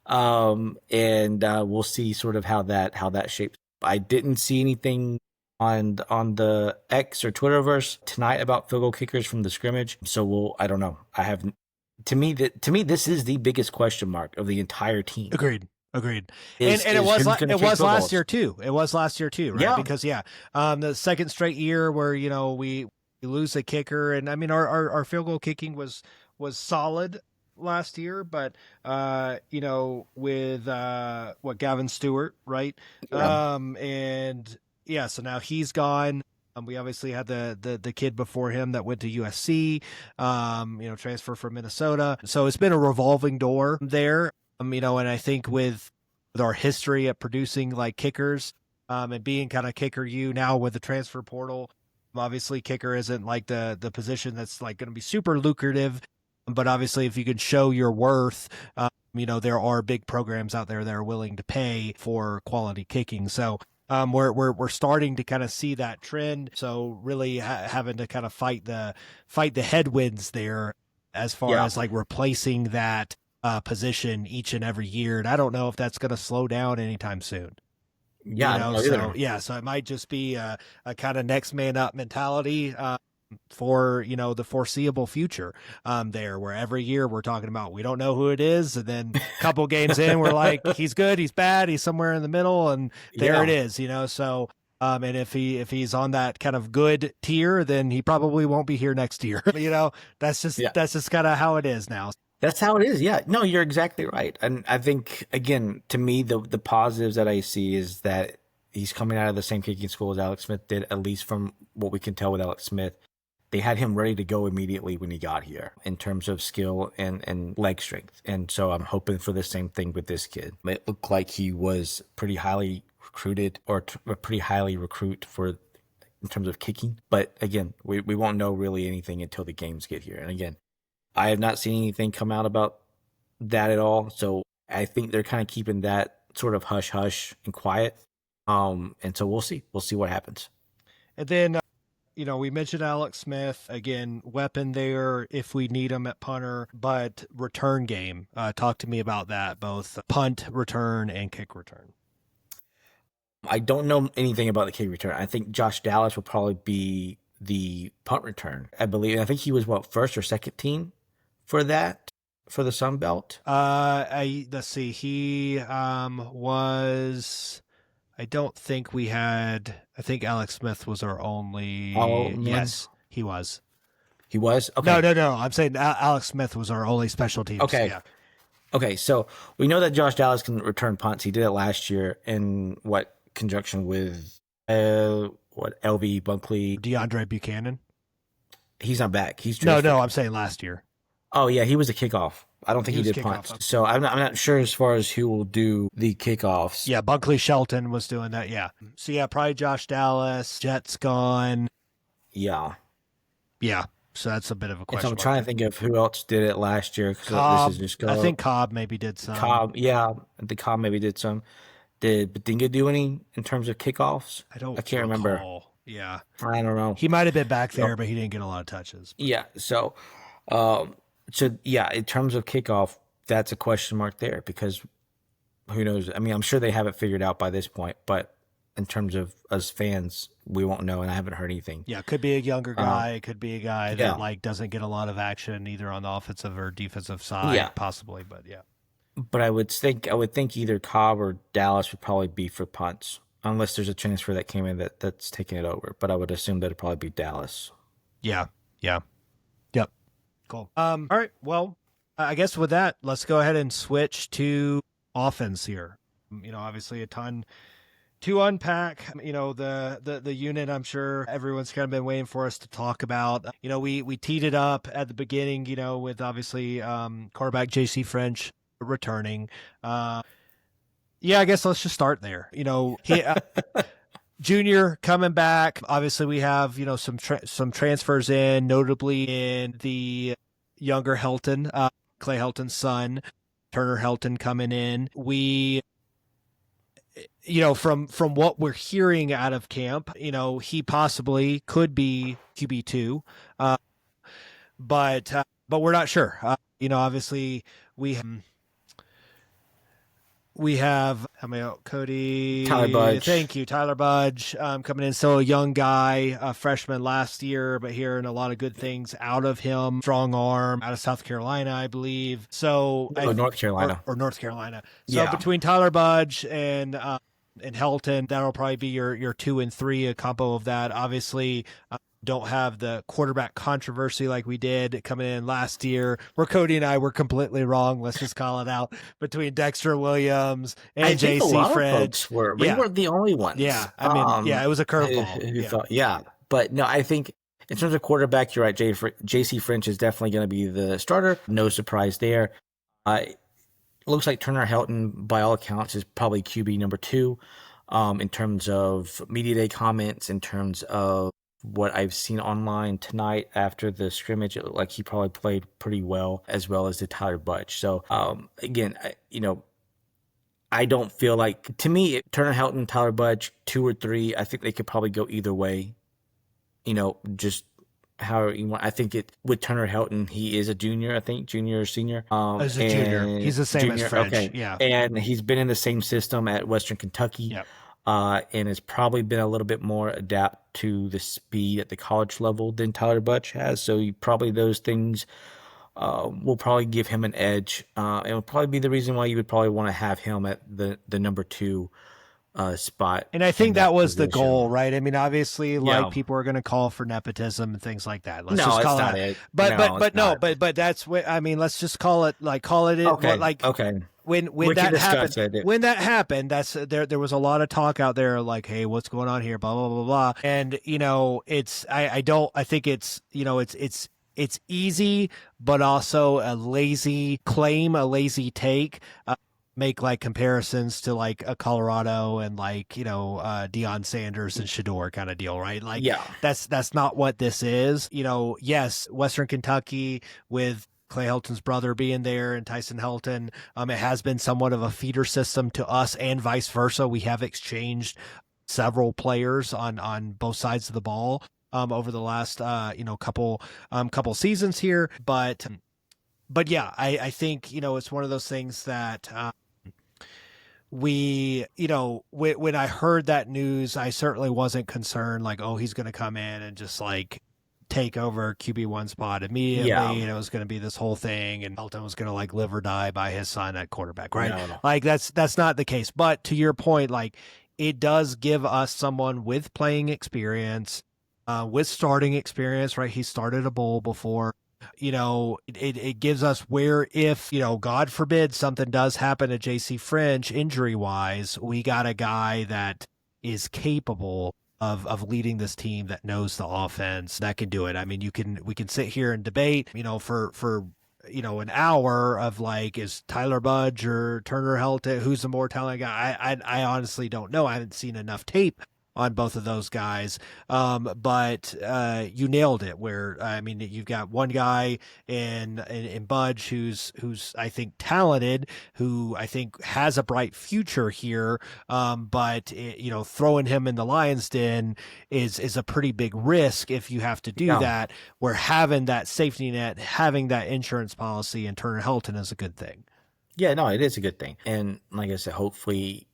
And we'll see sort of how that shapes. I didn't see anything on the X or Twitterverse tonight about field goal kickers from the scrimmage. So I don't know. To me, this is the biggest question mark of the entire team. Agreed. And it was last year too. It was last year too, right? Yeah. Because the second straight year where we lose a kicker, and I mean our field goal kicking was solid last year, but with Gavin Stewart, right? Yeah. So now he's gone. We obviously had the kid before him that went to USC, transfer from Minnesota. So it's been a revolving door there. And I think with our history at producing like kickers, and being kind of kicker now with the transfer portal, obviously kicker isn't like the position that's like going to be super lucrative, but obviously if you can show your worth, there are big programs out there that are willing to pay for quality kicking. So we're starting to kind of see that trend. So really having to kind of fight the headwinds there as far as like replacing that position each and every year. And I don't know if that's going to slow down anytime soon. Yeah. So it might just be a kind of next man up mentality for, the foreseeable future there, where every year we're talking about, we don't know who it is. And then a couple games in, we're like, he's good, he's bad, he's somewhere in the middle. And there it is, so, and if he's on that kind of good tier, then he probably won't be here next year. That's just kind of how it is now. That's how it is. Yeah. No, you're exactly right. And I think, again, to me, the positives that I see is that he's coming out of the same kicking school as Alex Smith did, at least from what we can tell with Alex Smith. They had him ready to go immediately when he got here in terms of skill and leg strength. And so I'm hoping for the same thing with this kid. It looked like he was pretty highly recruited or pretty highly recruit in terms of kicking. But again, we won't know really anything until the games get here. And again, I have not seen anything come out about that at all. So I think they're kind of keeping that sort of hush hush and quiet. And so we'll see. We'll see what happens. And then, we mentioned Alex Smith, again, weapon there if we need him at punter, but return game. Talk to me about that, both punt return and kick return. I don't know anything about the kick return. I think Josh Dallas will probably be the punt return, I believe. I think he was first or second team for that. for the Sun Belt? Let's see. He was. I don't think we had. I think Alex Smith was our only. Oh, man. Yes, he was. He was? Okay. No. I'm saying Alex Smith was our only special teams. Okay. Yeah. Okay, so we know that Josh Dallas can return punts. He did it last year in conjunction with LV Bunkley. DeAndre Buchanan. He's not back. He's No, drifted. I'm saying last year. Oh yeah, he was a kickoff. I don't think he did punts. So I'm not sure as far as who will do the kickoffs. Yeah, Bunkley Shelton was doing that. Yeah. So yeah, probably Josh Dallas. Jet's gone. Yeah. Yeah. So that's a bit of a And question. so I'm trying to think of who else did it last year. Cobb. This is just I think Cobb maybe did some. Cobb, yeah. I think Cobb maybe did some. Did Badinga do any in terms of kickoffs? I can't remember. Yeah. I don't know. He might have been back there, but he didn't get a lot of touches. Yeah. So yeah, in terms of kickoff, that's a question mark there because who knows? I mean, I'm sure they have it figured out by this point, but in terms of us fans, we won't know, and I haven't heard anything. Yeah, could be a younger guy. It could be a guy that doesn't get a lot of action either on the offensive or defensive side, possibly. But yeah. But I would think either Cobb or Dallas would probably be for punts, unless there's a transfer that came in that's taking it over. But I would assume that it'd probably be Dallas. Yeah. Yep. Cool. All right. Well, I guess with that, let's go ahead and switch to offense here. Obviously a ton to unpack. The unit, I'm sure everyone's kind of been waiting for us to talk about. We teed it up at the beginning, with obviously quarterback JC French returning. I guess let's just start there. He Junior coming back. Obviously, we have some transfers in, notably in the younger Helton, Clay Helton's son, Turner Helton coming in. We, from what we're hearing out of camp, he possibly could be QB2, but we're not sure. Obviously we have Cody. Tyler Budge. Thank you, Tyler Budge, coming in. Still a young guy, a freshman last year, but hearing a lot of good things out of him. Strong arm, out of South Carolina, I believe. So North Carolina or North Carolina. So between Tyler Budge and Helton, that'll probably be your 2 and 3, a combo of that. Obviously, don't have the quarterback controversy like we did coming in last year, where Cody and I were completely wrong. Let's just call it out, between Dexter Williams and JC French. We weren't the only ones. Yeah. I mean, it was a curveball. But no, I think in terms of quarterback, you're right. JC French is definitely going to be the starter. No surprise there. Looks like Turner Helton, by all accounts, is probably QB number 2 in terms of media day comments, in terms of what I've seen online tonight after the scrimmage. It looked like he probably played pretty well, as well as did Tyler Budge. So, again, I don't feel like, to me, Turner Helton, Tyler Budge, 2 or 3, I think they could probably go either way. Just however you want. I think with Turner Helton, he is a junior, I think, junior or senior. As a junior. He's the same as French. Okay. Yeah. And he's been in the same system at Western Kentucky. Yep. And has probably been a little bit more adapt to the speed at the college level than Tyler Budge has. So those things will probably give him an edge. It will probably be the reason why you would probably want to have him at the number 2 spot. And I think that was position. The goal, right? I mean, obviously, people are going to call for nepotism and things like that. Let's just call it. But that's what I mean. Let's just call it Okay. Okay. When that happened, that's there was a lot of talk out there like, hey, what's going on here? Blah blah blah blah. And I think it's easy, but also a lazy claim, a lazy take. Make like comparisons to like a Colorado and Deion Sanders and Shador kind of deal, right? That's not what this is. Yes, Western Kentucky with Clay Helton's brother being there and Tyson Helton. It has been somewhat of a feeder system to us and vice versa. We have exchanged several players on both sides of the ball over the last couple seasons here. But yeah, I think it's one of those things that when I heard that news, I certainly wasn't concerned like, oh, he's going to come in and just take over QB1 spot immediately, Yeah. and it was going to be this whole thing, and Elton was going to like live or die by his son at quarterback, right? No. Like that's not the case. But to your point, like it does give us someone with playing experience, with starting experience, right? He started a bowl before. It gives us where if, God forbid something does happen to JC French injury wise, we got a guy that is capable of leading this team, that knows the offense, that can do it. I mean, we can sit here and debate, for an hour of like, is Tyler Budge or Turner Helton, who's the more talented guy? I honestly don't know. I haven't seen enough tape on both of those guys. But you nailed it, where, I mean, you've got one guy in Budge who's I think talented, who I think has a bright future here. But throwing him in the Lions Den is a pretty big risk if you have to do that, where having that safety net, having that insurance policy and Turner Helton is a good thing. Yeah, no, it is a good thing. And like I said, hopefully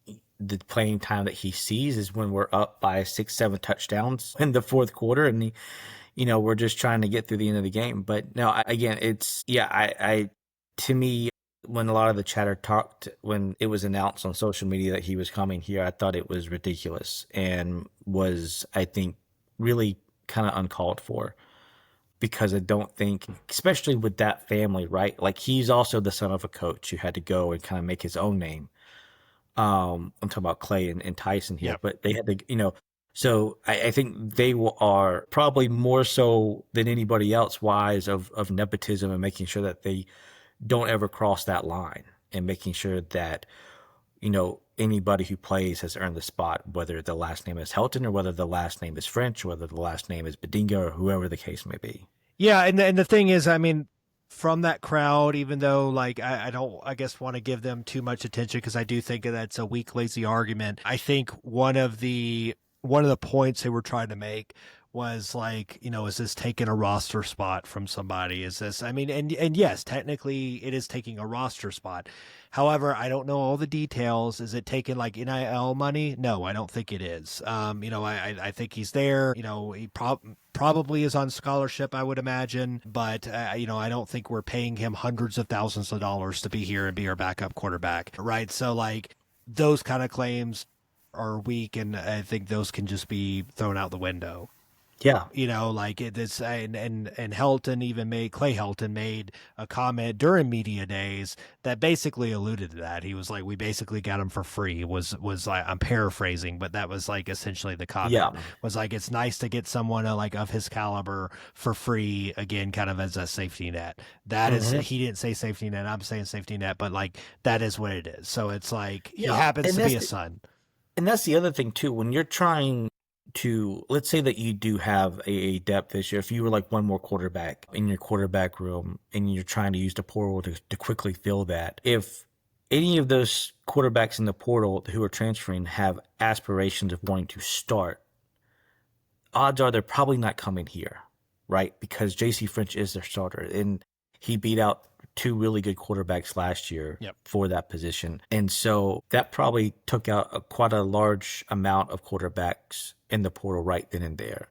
the playing time that he sees is when we're up by 6-7 touchdowns in the fourth quarter, and we're just trying to get through the end of the game. But no, to me, when a lot of the chatter talked, when it was announced on social media that he was coming here, I thought it was ridiculous and was, I think, really kind of uncalled for, because I don't think, especially with that family, right? Like, he's also the son of a coach who had to go and kind of make his own name. I'm talking about Clay and Tyson here, but they had to, so I think they are probably more so than anybody else wise of nepotism and making sure that they don't ever cross that line, and making sure that, anybody who plays has earned the spot, whether the last name is Helton or whether the last name is French, or whether the last name is Bedinga, or whoever the case may be. Yeah. And the thing is, I mean, from that crowd, even though like I don't, I guess, want to give them too much attention, because I do think that's a weak, lazy argument. I think one of the points they were trying to make was like, is this taking a roster spot from somebody? Is this, I mean, and yes, technically it is taking a roster spot. However, I don't know all the details. Is it taking like NIL money? No, I don't think it is. I think he's there. He probably is on scholarship, I would imagine. But, I don't think we're paying him hundreds of thousands of dollars to be here and be our backup quarterback, right? So like those kind of claims are weak, and I think those can just be thrown out the window. Yeah. Like this, and Helton even Clay Helton made a comment during media days that basically alluded to that. He was like, we basically got him for free, was like, I'm paraphrasing, but that was like essentially the comment. Was like, it's nice to get someone like of his caliber for free, again, kind of as a safety net. That is, he didn't say safety net, I'm saying safety net, but like, that is what it is. So it's like, he happens to be a son. And that's the other thing too, when you're trying to, let's say that you do have a depth issue. If you were like one more quarterback in your quarterback room and you're trying to use the portal to quickly fill that, if any of those quarterbacks in the portal who are transferring have aspirations of wanting to start, odds are they're probably not coming here, right? Because JC French is their starter, and he beat out two really good quarterbacks last year for that position. And so that probably took out quite a large amount of quarterbacks in the portal right then and there.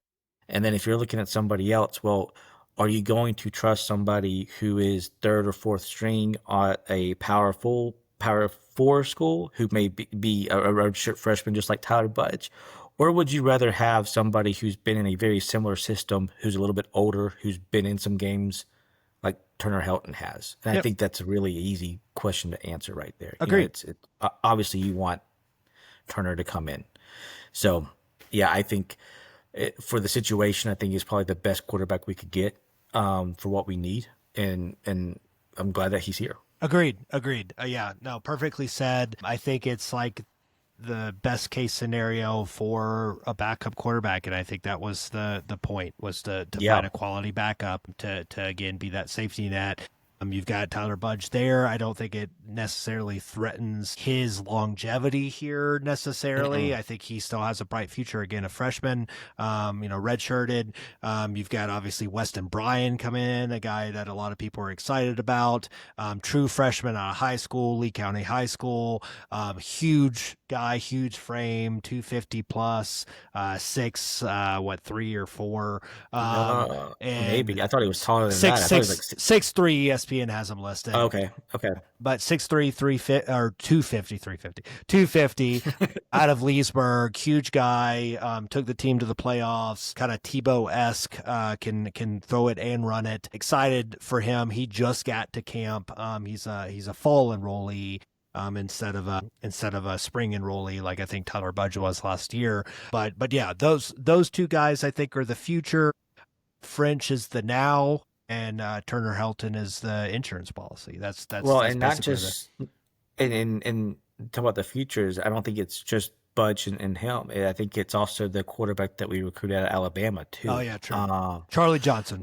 And then if you're looking at somebody else, well, are you going to trust somebody who is third or fourth string at a power four school who may be a redshirt freshman just like Tyler Budge? Or would you rather have somebody who's been in a very similar system, who's a little bit older, who's been in some games like Turner Helton has? And I think that's a really easy question to answer right there. Agreed. Obviously you want Turner to come in. So, yeah, I think for the situation, I think he's probably the best quarterback we could get for what we need. And I'm glad that he's here. Agreed. Yeah, no, perfectly said. I think it's like the best case scenario for a backup quarterback, and I think that was the point, was to find a quality backup to again be that safety net. You've got Tyler Budge there. I don't think it necessarily threatens his longevity here necessarily. I think he still has a bright future. Again, a freshman, redshirted. You've got obviously Weston Bryan come in, a guy that a lot of people are excited about. True freshman out of high school, Lee County High School. Huge guy, huge frame, 250 plus, 3 or 4. And Maybe I thought he was taller than six, that. I thought he was six, like 6'3", ESPN has him listed. okay. But 6'3", 350 or 250 out of Leesburg, huge guy. Took the team to the playoffs, kind of Tebow-esque. Can throw it and run it. Excited for him. He just got to camp. He's a fall enrollee. Instead of a spring enrollee like I think Tyler Budge was last year. But yeah, those two guys I think are the future. French is the now, and Turner Helton is the insurance policy. That's and not just and talk about the futures. I don't think it's just Budge and him. I think it's also the quarterback that we recruited out of Alabama too. Oh yeah, true. Charlie Johnson.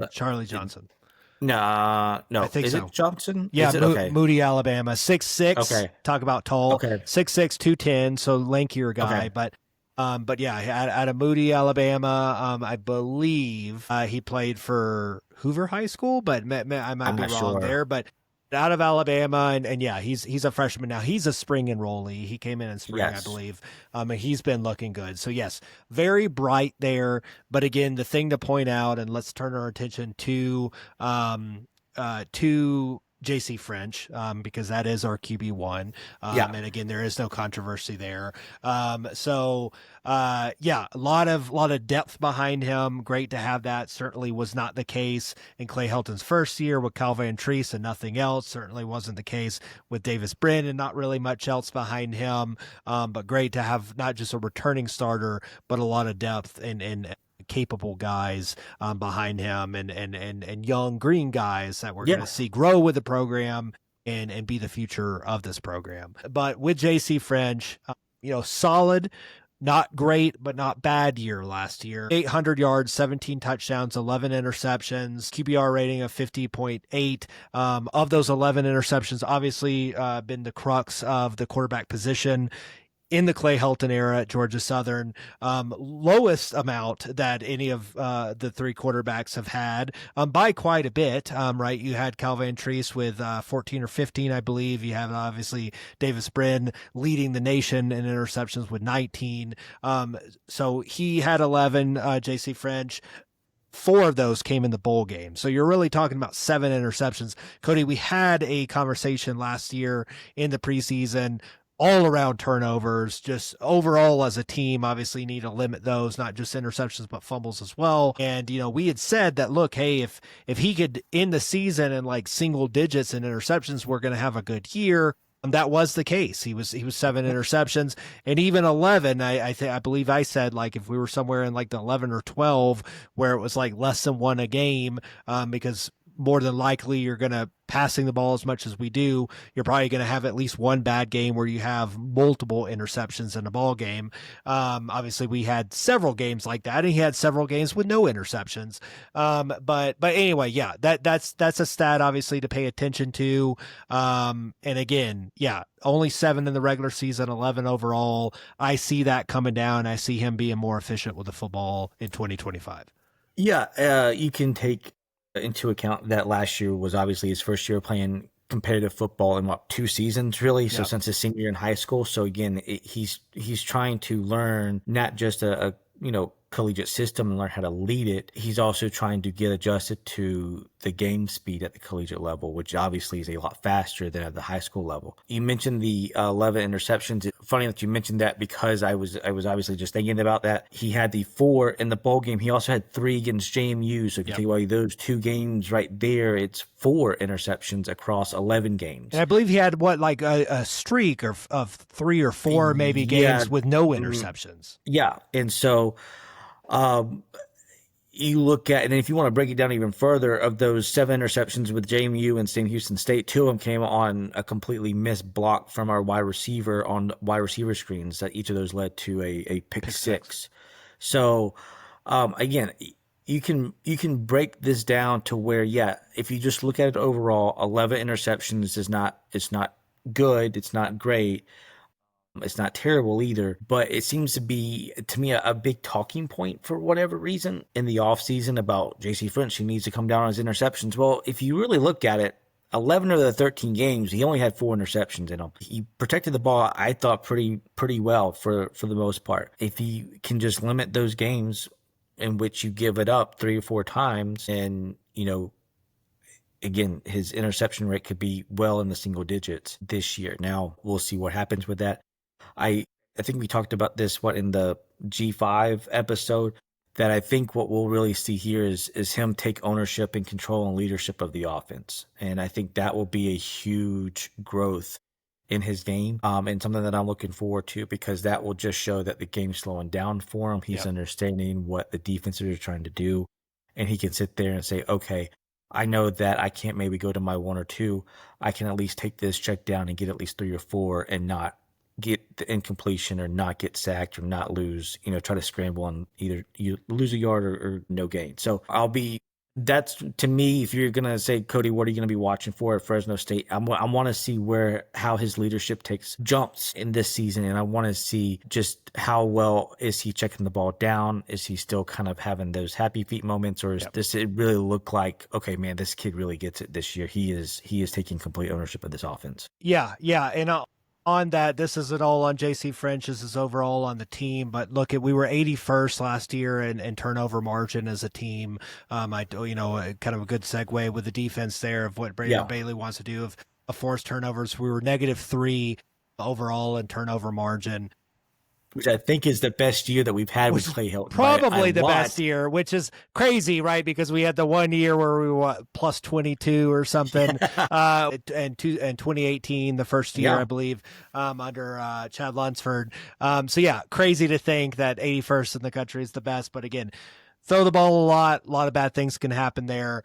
No, I think is so. It Johnson? Yeah, okay. Moody, Alabama, 6'6". Okay. Talk about tall. Okay. 6'6", 210. So lankier guy, Okay. but yeah, out of Moody, Alabama. I believe he played for Hoover High School, but I might be wrong there. But out of Alabama, and yeah, he's a freshman now. He's a spring enrollee. He came in spring, I believe. And he's been looking good. So yes, very bright there. But again, the thing to point out, and let's turn our attention to JC French, because that is our QB1. And again, there is no controversy there. A lot of depth behind him. Great to have that. Certainly was not the case in Clay Helton's first year with Cal Van Treese and nothing else. Certainly wasn't the case with Davis Brin and not really much else behind him. But great to have not just a returning starter, but a lot of depth and capable guys behind him and young green guys that we're going to see grow with the program and be the future of this program. But with JC French, solid, not great, but not bad year last year. 800 yards, 17 touchdowns, 11 interceptions, QBR rating of 50.8. Of those 11 interceptions, obviously been the crux of the quarterback position in the Clay Helton era at Georgia Southern. Lowest amount that any of the three quarterbacks have had by quite a bit, right? You had Cal Van Treese with 14 or 15, I believe. You have obviously Davis Brin leading the nation in interceptions with 19. So he had 11, JC French. 4 of those came in the bowl game. So you're really talking about 7 interceptions. Cody, we had a conversation last year in the preseason all around turnovers, just overall as a team, obviously need to limit those, not just interceptions, but fumbles as well. And, we had said that, look, hey, if he could end the season in like single digits in interceptions, we're going to have a good year. That was the case. He was 7 interceptions and even 11. I believe I said like if we were somewhere in like the 11 or 12 where it was like less than 1 a game, because more than likely you're going to passing the ball as much as we do, you're probably going to have at least one bad game where you have multiple interceptions in a ball game. Obviously we had several games like that, and he had several games with no interceptions. But anyway, yeah, that's a stat obviously to pay attention to. And again, yeah, only 7 in the regular season, 11 overall. I see that coming down. I see him being more efficient with the football in 2025. Yeah, you can take into account that last year was obviously his first year playing competitive football in 2 seasons really. So since his senior year in high school. So again, he's trying to learn not just a collegiate system and learn how to lead it. He's also trying to get adjusted to the game speed at the collegiate level, which obviously is a lot faster than at the high school level. You mentioned the 11 interceptions. It's funny that you mentioned that because I was obviously just thinking about that. He had the 4 in the bowl game. He also had 3 against JMU. So if you take away those 2 games right there, it's 4 interceptions across 11 games. And I believe he had a streak of 3 or 4 maybe games with no interceptions. Yeah. And so you look at, and if you want to break it down even further, of those 7 interceptions with JMU and St. Houston State, 2 of them came on a completely missed block from our wide receiver on wide receiver screens that each of those led to a pick six. So, again, you can break this down to where, yeah, if you just look at it overall, 11 interceptions is not, it's not good, it's not great, it's not terrible either, but it seems to be, to me, a big talking point for whatever reason in the offseason about J.C. French. He needs to come down on his interceptions. Well, if you really look at it, 11 of the 13 games, he only had 4 interceptions in them. He protected the ball, I thought, pretty well for the most part. If you can just limit those games in which you give it up 3 or 4 times, and, you know, again, his interception rate could be well in the single digits this year. Now, we'll see what happens with that. I think we talked about this, in the G5 episode, that I think what we'll really see here is him take ownership and control and leadership of the offense. And I think that will be a huge growth in his game, and something that I'm looking forward to, because that will just show that the game's slowing down for him. He's understanding what the defenses are trying to do, and he can sit there and say, okay, I know that I can't maybe go to my 1 or 2. I can at least take this check down and get at least 3 or 4 and not get the incompletion or not get sacked or not lose, try to scramble and either you lose a yard or no gain. So that's, to me, if you're going to say, Cody, what are you going to be watching for at Fresno State? I want to see how his leadership takes jumps in this season. And I want to see just how well is he checking the ball down? Is he still kind of having those happy feet moments, or does it really look like, okay, man, this kid really gets it this year. He is taking complete ownership of this offense. Yeah. And on that, this isn't all on JC French, this is overall on the team. But look, we were 81st last year in turnover margin as a team. Kind of a good segue with the defense there of what Brandon Bailey wants to do of forced turnovers. We were -3 overall in turnover margin, which I think is the best year that we've had with Clay Hilton. Probably the best year, which is crazy, right? Because we had the one year where we were plus 22 or something, and 2018, the first year, I believe, under Chad Lunsford. So yeah, crazy to think that 81st in the country is the best. But again, throw the ball a lot of bad things can happen there.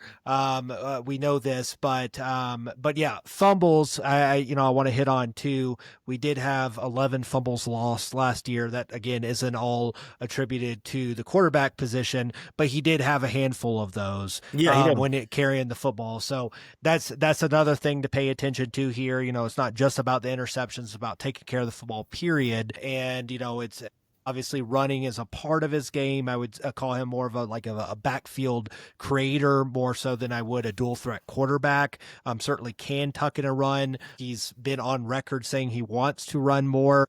We know this, but yeah, fumbles, I want to hit on too. We did have 11 fumbles lost last year. That again isn't all attributed to the quarterback position, but he did have a handful of those when carrying the football. So that's another thing to pay attention to here. It's not just about the interceptions, it's about taking care of the football, period. And, it's obviously running is a part of his game. I would call him more of a backfield creator, more so than I would a dual threat quarterback. Certainly can tuck in a run. He's been on record saying he wants to run more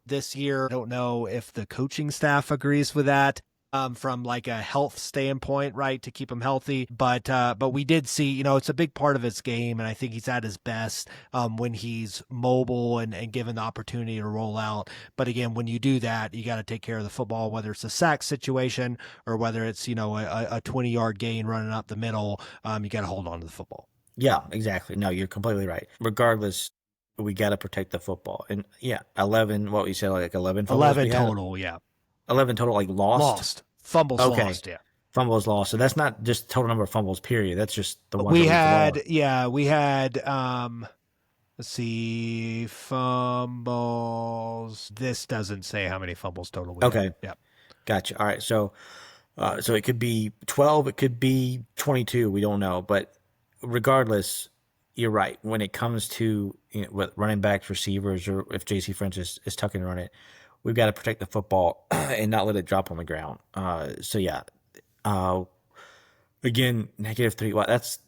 this year. I don't know if the coaching staff agrees with that. From like a health standpoint, right, to keep him healthy. But we did see, it's a big part of his game, and I think he's at his best when he's mobile and given the opportunity to roll out. But again, when you do that, you got to take care of the football, whether it's a sack situation or whether it's, a 20-yard gain running up the middle. You got to hold on to the football. Yeah, exactly. No, you're completely right. Regardless, we got to protect the football. And yeah, 11, what you said, like 11 fumbles? 11 total, yeah. 11 total, like lost? Fumbles lost, yeah. Fumbles lost. So that's not just total number of fumbles, period. That's just the one. We had, let's see, fumbles. This doesn't say how many fumbles total we had. Yeah. Gotcha. All right. So it could be 12, it could be 22. We don't know. But regardless, you're right. When it comes to running backs, receivers, or if JC French is tucking and running, we've got to protect the football and not let it drop on the ground. So yeah, again, -3. Well, that's,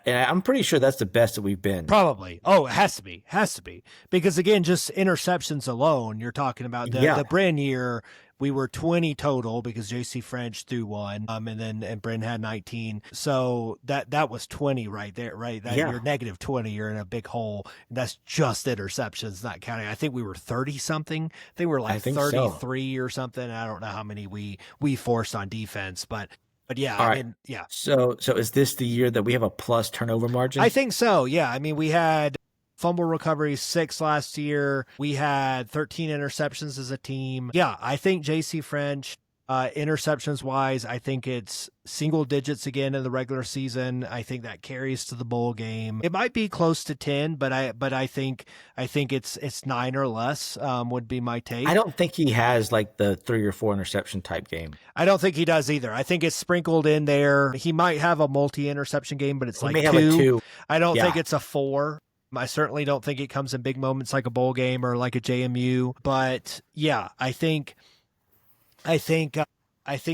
and I'm pretty sure that's the best that we've been. Probably. Oh, it has to be. Because again, just interceptions alone, you're talking about the brand year. We were 20 total because JC French threw 1, and Bryn had 19. So that was 20 right there, right? You're -20, you're in a big hole. And that's just interceptions, not counting. I think we were 30 something. They were like 33 or something. I don't know how many we forced on defense, but yeah, all right. So is this the year that we have a plus turnover margin? I think so. Yeah. We had fumble recovery 6 last year. We had 13 interceptions as a team. Yeah, I think JC French Interceptions wise, I think it's single digits again in the regular season. I think that carries to the bowl game. It might be close to 10, but I think it's 9 or less, would be my take. I don't think he has like the 3 or 4 interception type game. I don't think he does either. I think it's sprinkled in there. He might have a multi-interception game, but it's He like may have a 2. I don't Yeah. think it's a 4. I certainly don't think it comes in big moments like a bowl game or like a JMU. But yeah, I think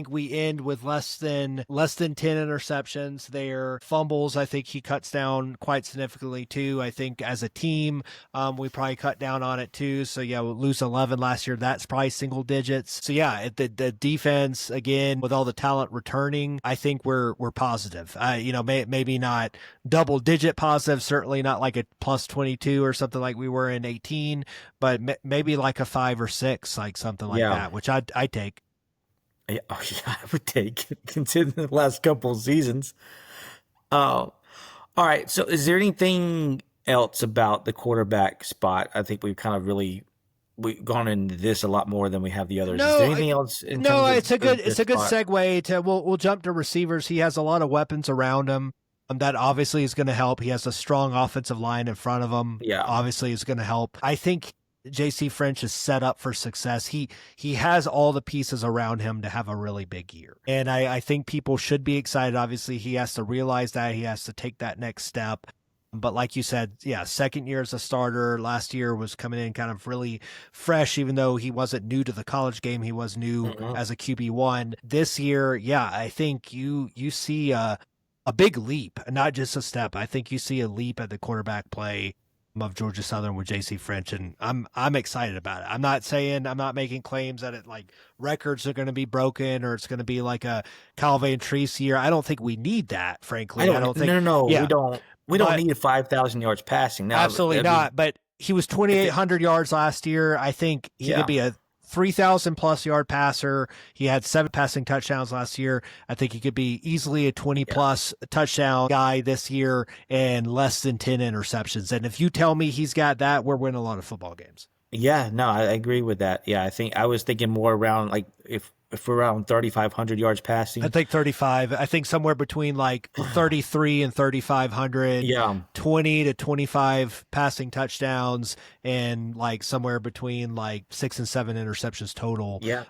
we end with less than 10 interceptions. Their fumbles, I think he cuts down quite significantly too. I think as a team, we probably cut down on it too. So yeah, we'll lose 11 last year. That's probably single digits. So yeah, the defense again with all the talent returning, I think we're positive. Maybe not double digit positive, certainly not like a plus 22 or something like we were in 18, but maybe like a 5 or 6, like something like that, which I take. Yeah, I would take it, considering the last couple of seasons. All right. So, is there anything else about the quarterback spot? I think we've kind of we've gone into this a lot more than we have the others. No, is there anything else? It's a good segue to. We'll jump to receivers. He has a lot of weapons around him. That obviously is going to help. He has a strong offensive line in front of him. Yeah, obviously is going to help. I think JC French is set up for success. He has all the pieces around him to have a really big year. And I think people should be excited. Obviously, he has to realize that. He has to take that next step. But like you said, yeah, second year as a starter. Last year was coming in kind of really fresh, even though he wasn't new to the college game. He was new as a QB1. This year, yeah, I think you see a big leap, not just a step. I think you see a leap at the quarterback play of Georgia Southern with JC French, and I'm excited about it. I'm not making claims that it like records are going to be broken or it's going to be like a Kyle Van Treese year. I don't think we need that, frankly. I don't think we don't need 5,000 yards passing. No, absolutely not. But he was 2,800 yards last year. I think he could be a 3,000 plus yard passer. He had 7 passing touchdowns last year. I think he could be easily a 20 plus touchdown guy this year and less than 10 interceptions. And if you tell me he's got that, we're winning a lot of football games. Yeah, no, I agree with that. Yeah, I was thinking more around like if we're around 3,500 yards passing. I think 35. I think somewhere between like 33 and 3,500. Yeah. 20 to 25 passing touchdowns and like somewhere between like 6 and 7 interceptions total. Yeah.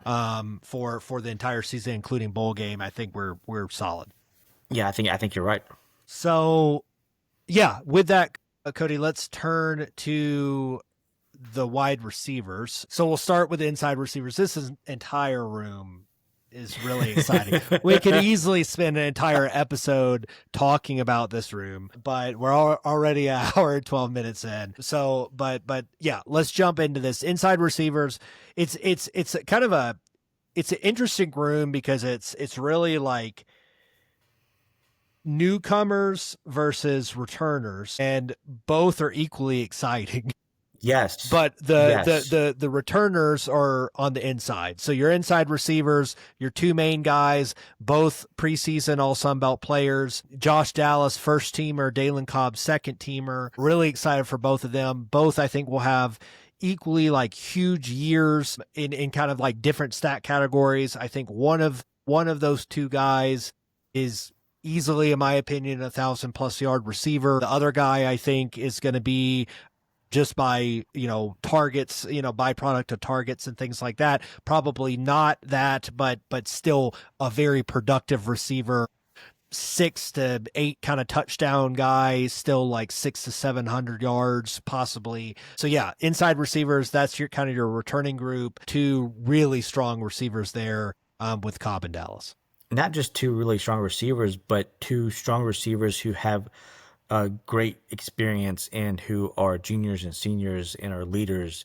For the entire season, including bowl game, I think we're solid. Yeah, I think you're right. So, yeah, with that, Cody, let's turn to the wide receivers. So we'll start with the inside receivers. This entire room is really exciting. We could easily spend an entire episode talking about this room, but we're already an hour and 12 minutes in. So, but yeah, let's jump into this. Inside receivers. It's kind of it's an interesting room because it's really like newcomers versus returners, and both are equally exciting. Yes. But the returners are on the inside. So your inside receivers, your 2 main guys, both preseason All Sun Belt players. Josh Dallas, first teamer, Dalen Cobb, second teamer. Really excited for both of them. Both, I think, will have equally like huge years in kind of like different stat categories. I think one of those 2 guys is easily, in my opinion, 1,000 plus yard receiver. The other guy, I think, is going to be just by, targets, byproduct of targets and things like that. Probably not that, but still a very productive receiver. 6 to 8 kind of touchdown guy, still like 600 to 700 yards possibly. So yeah, inside receivers, that's your kind of your returning group. 2 really strong receivers there with Cobb and Dallas. Not just 2 really strong receivers, but 2 strong receivers who have great experience and who are juniors and seniors and are leaders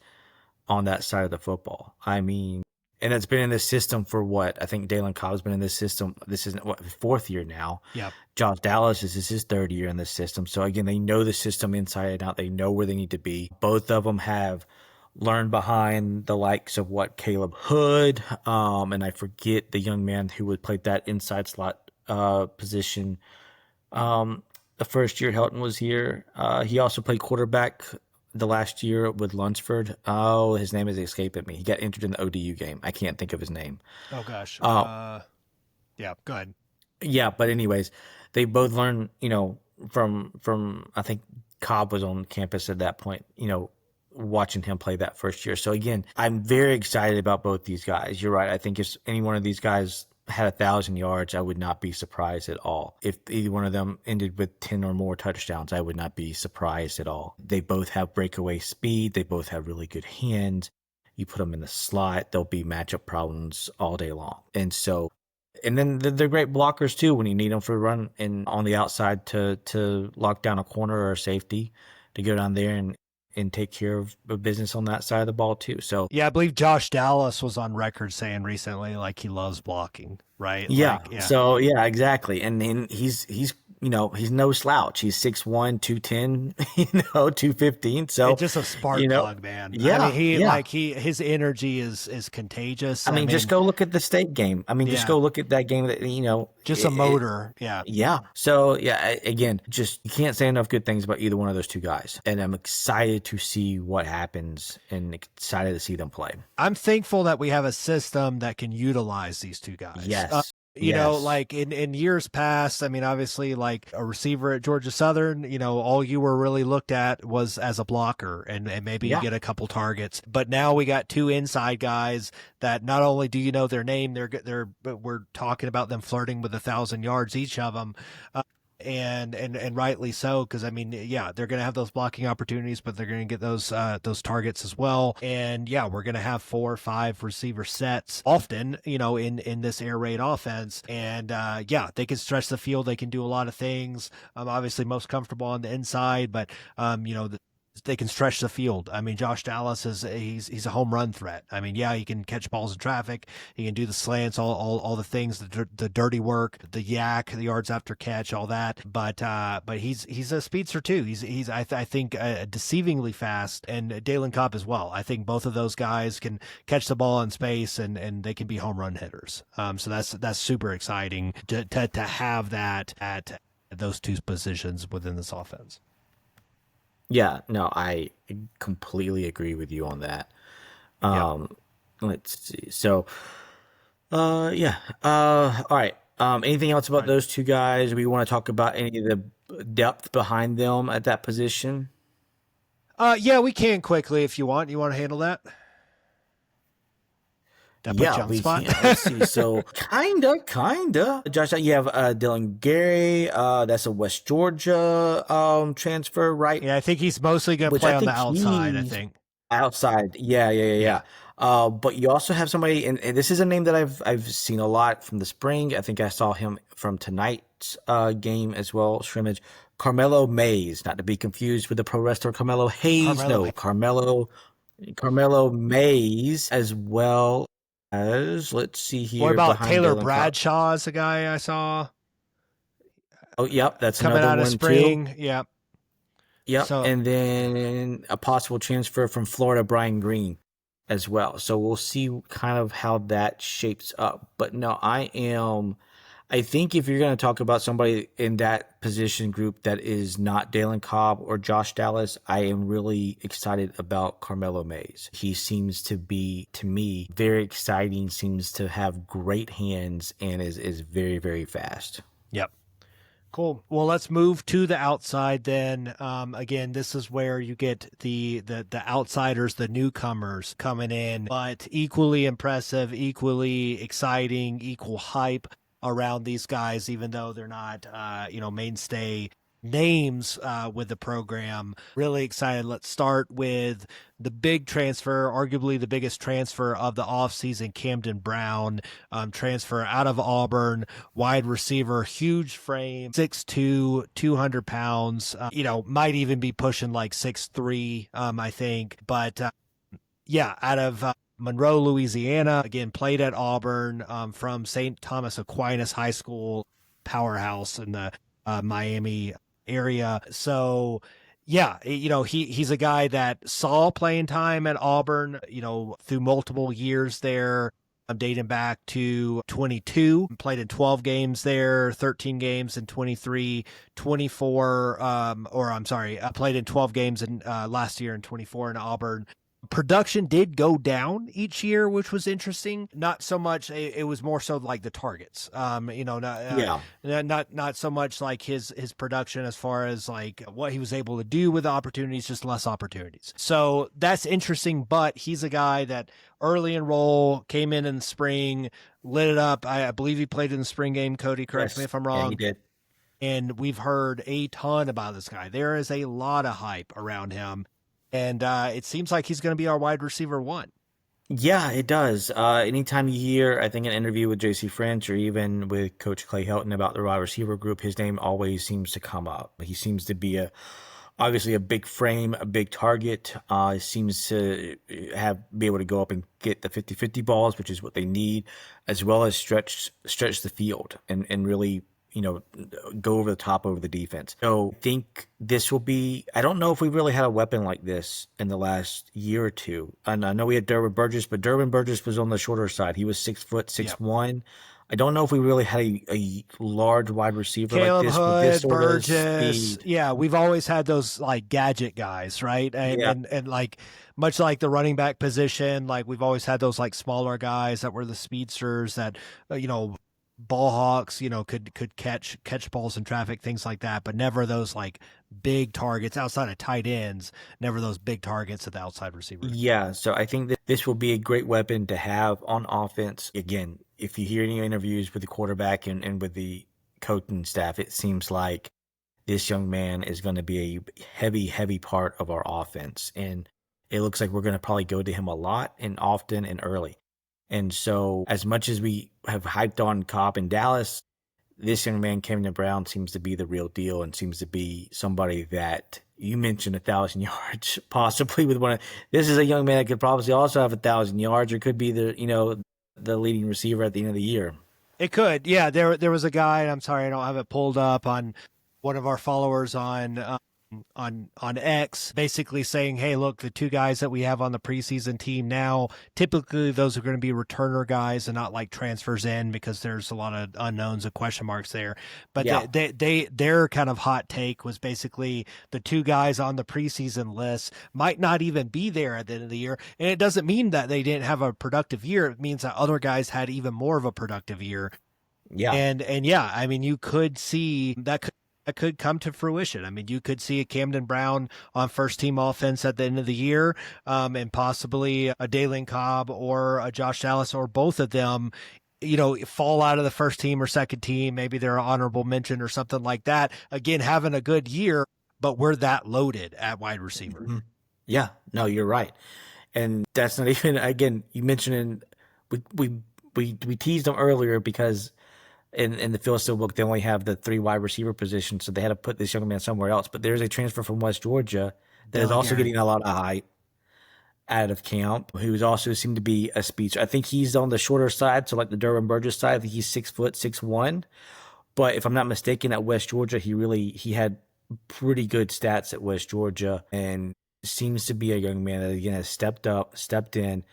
on that side of the football. I mean, and it's been in this system for what? I think Dalen Cobb's been in this system. This is 4th year now. Yeah. Josh Dallas is his 3rd year in this system. So again, they know the system inside and out. They know where they need to be. Both of them have learned behind the likes of what Caleb Hood, and I forget the young man who would play that inside slot position. The first year Helton was here. He also played quarterback the last year with Lunsford. Oh, his name is escaping me. He got entered in the ODU game. I can't think of his name. Oh gosh. Yeah, go ahead. Yeah, but anyways, they both learned, from I think Cobb was on campus at that point, watching him play that first year. So again, I'm very excited about both these guys. You're right. I think if any one of these guys had 1,000 yards, I would not be surprised at all. If either one of them ended with 10 or more touchdowns, I would not be surprised at all. They both have breakaway speed. They both have really good hands. You put them in the slot, there'll be matchup problems all day long. And then they're great blockers too when you need them for a run and on the outside to lock down a corner or a safety to go down there and take care of business on that side of the ball too. So yeah, I believe Josh Dallas was on record saying recently like he loves blocking, right? yeah. Like, yeah. So yeah, exactly. And then he's he's no slouch. He's 6'1", 210, 215. So and just a spark plug, man. Yeah. I mean, his energy is contagious. I mean, just go look at the state game. I mean, just go look at that game that just a motor. Yeah. Yeah. So yeah, again, just you can't say enough good things about either one of those two guys. And I'm excited to see what happens and excited to see them play. I'm thankful that we have a system that can utilize these two guys. Yes. You know, like in years past, I mean, obviously, like a receiver at Georgia Southern, all you were really looked at was as a blocker and maybe you get a couple targets. But now we got two inside guys that not only do you know their name, but we're talking about them flirting with 1,000 yards each of them. And rightly so, because I mean, yeah, they're going to have those blocking opportunities, but they're going to get those targets as well. And yeah, we're going to have 4 or 5 receiver sets often, in this air raid offense. And yeah, they can stretch the field. They can do a lot of things. Obviously most comfortable on the inside, but they can stretch the field. I mean, Josh Dallas he's a home run threat. I mean, yeah, he can catch balls in traffic. He can do the slants, all the things, the dirty work, the yak, the yards after catch, all that. But he's a speedster too. I think deceivingly fast, and Dalen Cobb as well. I think both of those guys can catch the ball in space and they can be home run hitters. So that's super exciting to have that at those two positions within this offense. Yeah, no, I completely agree with you on that. Let's see. So, all right. Anything else about those two guys? We want to talk about any of the depth behind them at that position? Yeah, we can quickly if you want. You want to handle that? Yeah, we can. Let's see. So, kinda. Josh, you have Dylan Gary. That's a West Georgia transfer, right? Yeah, I think he's mostly going to play on the outside. I think outside. Yeah. But you also have somebody, and this is a name that I've seen a lot from the spring. I think I saw him from tonight's game as well, scrimmage. Carmelo Mays, not to be confused with the pro wrestler Carmelo Hayes. Carmelo Mays as well. Let's see here. What about Taylor Bradshaw as a guy I saw? Oh, yep. That's coming another out one of spring. too. Yep. So, and then a possible transfer from Florida, Brian Green as well. So we'll see kind of how that shapes up. But no, I think if you're going to talk about somebody in that position group that is not Dalen Cobb or Josh Dallas, I am really excited about Carmelo Mays. He seems to be, to me, very exciting, seems to have great hands, and is very, very fast. Yep. Cool. Well, let's move to the outside then. Again, this is where you get the outsiders, the newcomers coming in, but equally impressive, equally exciting, equal hype around these guys, even though they're not, mainstay names with the program. Really excited. Let's start with the big transfer, arguably the biggest transfer of the offseason, Camden Brown, transfer out of Auburn, wide receiver, huge frame, 6'2", 200 pounds, might even be pushing like 6'3", I think. But out of Monroe, Louisiana, again, played at Auburn, from St. Thomas Aquinas High School, powerhouse in the Miami area. So, yeah, he's a guy that saw playing time at Auburn, through multiple years there. dating back to 22, played in 12 games there, 13 games in 23, 24, played in 12 games in last year in 24 in Auburn. Production did go down each year, which was interesting. Not so much, it was more so like the targets. Not so much like his production as far as like what he was able to do with opportunities, just less opportunities. So that's interesting, but he's a guy that early enroll, came in the spring, lit it up. I believe he played in the spring game. Cody, correct me if I'm wrong. Yeah, he did. And we've heard a ton about this guy. There is a lot of hype around him. And it seems like he's going to be our wide receiver one. Yeah, it does. Anytime you hear, I think, an interview with J.C. French or even with Coach Clay Helton about the wide receiver group, his name always seems to come up. He seems to be obviously a big frame, a big target. Seems to be able to go up and get the 50-50 balls, which is what they need, as well as stretch the field and really, go over the top over the defense. So I think this will be, I don't know if we really had a weapon like this in the last year or two. And I know we had Durbin Burgess, but Durbin Burgess was on the shorter side. He was 6 foot, 6'1". Yep. I don't know if we really had a large wide receiver Caleb like this Hood, with this sort Burgess. of speed. Yeah, we've always had those like gadget guys, right? And like much like the running back position, like we've always had those like smaller guys that were the speedsters that ball hawks, could catch balls in traffic, things like that, but never those like big targets outside of tight ends, never those big targets at the outside receiver. Yeah, so I think that this will be a great weapon to have on offense. Again, if you hear any interviews with the quarterback and with the coaching staff, it seems like this young man is going to be a heavy, heavy part of our offense. And it looks like we're going to probably go to him a lot and often and early. And so as much as we have hyped on Cobb in Dallas, this young man, Camden Brown, seems to be the real deal and seems to be somebody that you mentioned 1,000 yards, possibly with this is a young man that could probably also have 1,000 yards or could be the leading receiver at the end of the year. It could. Yeah. There was a guy, and I'm sorry, I don't have it pulled up, on one of our followers on X, basically saying, hey, look, the two guys that we have on the preseason team now, typically those are going to be returner guys and not like transfers in, because there's a lot of unknowns and question marks there. But yeah, their kind of hot take was basically the two guys on the preseason list might not even be there at the end of the year. And it doesn't mean that they didn't have a productive year. It means that other guys had even more of a productive year. Yeah. And yeah, I mean, you could see that could come to fruition. I mean, you could see a Camden Brown on first team offense at the end of the year, and possibly a Dalen Cobb or a Josh Dallas, or both of them, fall out of the first team or second team. Maybe they're an honorable mention or something like that. Again, having a good year, but we're that loaded at wide receiver. Mm-hmm. Yeah, no, you're right. And that's not even, again, you mentioned we teased them earlier because in the Phil Steele book, they only have the 3 wide receiver positions, so they had to put this young man somewhere else. But there's a transfer from West Georgia that is also getting a lot of hype out of camp, who's also seemed to be a speedster. I think he's on the shorter side, so like the Durbin Burgess side. I think he's 6 foot, 6'1". But if I'm not mistaken, at West Georgia, he had pretty good stats at West Georgia, and seems to be a young man that again has stepped in,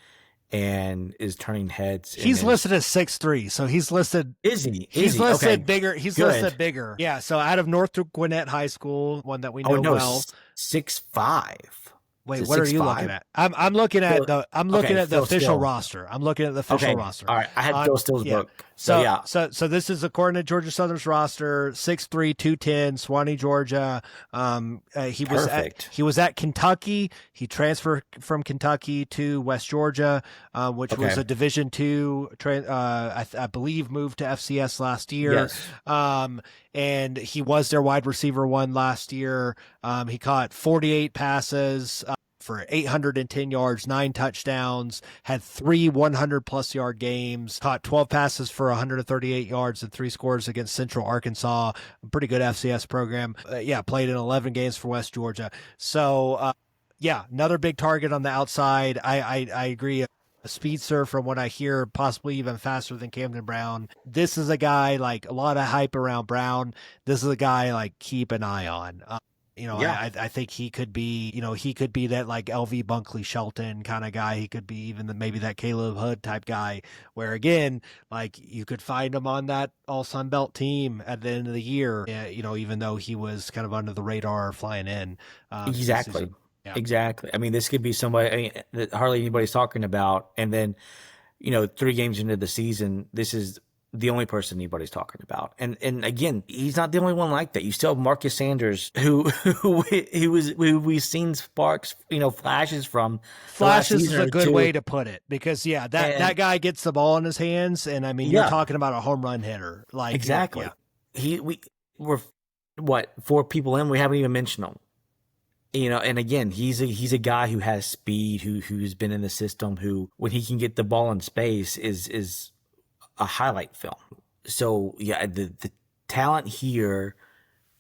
and is turning heads. He's listed as 6'3", so he's listed. Is he? He's listed okay. bigger. He's Good. listed bigger. Yeah. So out of North Gwinnett High School, one that we know well. 6'5". Wait, what are you looking at? I'm looking at the official Steele. roster. I'm looking at the official roster. All right, I had Phil Steele's book. So this is according to Georgia Southern's roster: 6'3", 210, Swanee, Georgia. He was at Kentucky. He transferred from Kentucky to West Georgia, which was a Division II. I believe moved to FCS last year. Yes. And he was their wide receiver one last year. He caught 48 passes for 810 yards, 9 touchdowns, had 3 100-plus yard games, caught 12 passes for 138 yards and 3 scores against Central Arkansas, a pretty good FCS program. Played in 11 games for West Georgia. So, another big target on the outside. I agree. A speedster, from what I hear, possibly even faster than Camden Brown. This is a guy, like, a lot of hype around Brown. This is a guy, like, keep an eye on. I think he could be, he could be that like LV Bunkley Shelton kind of guy. He could be even maybe that Caleb Hood type guy where again, like you could find him on that all Sun Belt team at the end of the year, even though he was kind of under the radar flying in. Exactly. Yeah. Exactly. I mean, this could be somebody that hardly anybody's talking about. And then, 3 games into the season, this is the only person anybody's talking about. And again, he's not the only one like that. You still have Marcus Sanders, who we've seen sparks, flashes from. Flashes is a good way to put it because that guy gets the ball in his hands, and I mean you're talking about a home run hitter, like exactly. We're 4 people in, we haven't even mentioned him. And again, he's a guy who has speed, who's been in the system, who when he can get the ball in space is a highlight film. So the talent here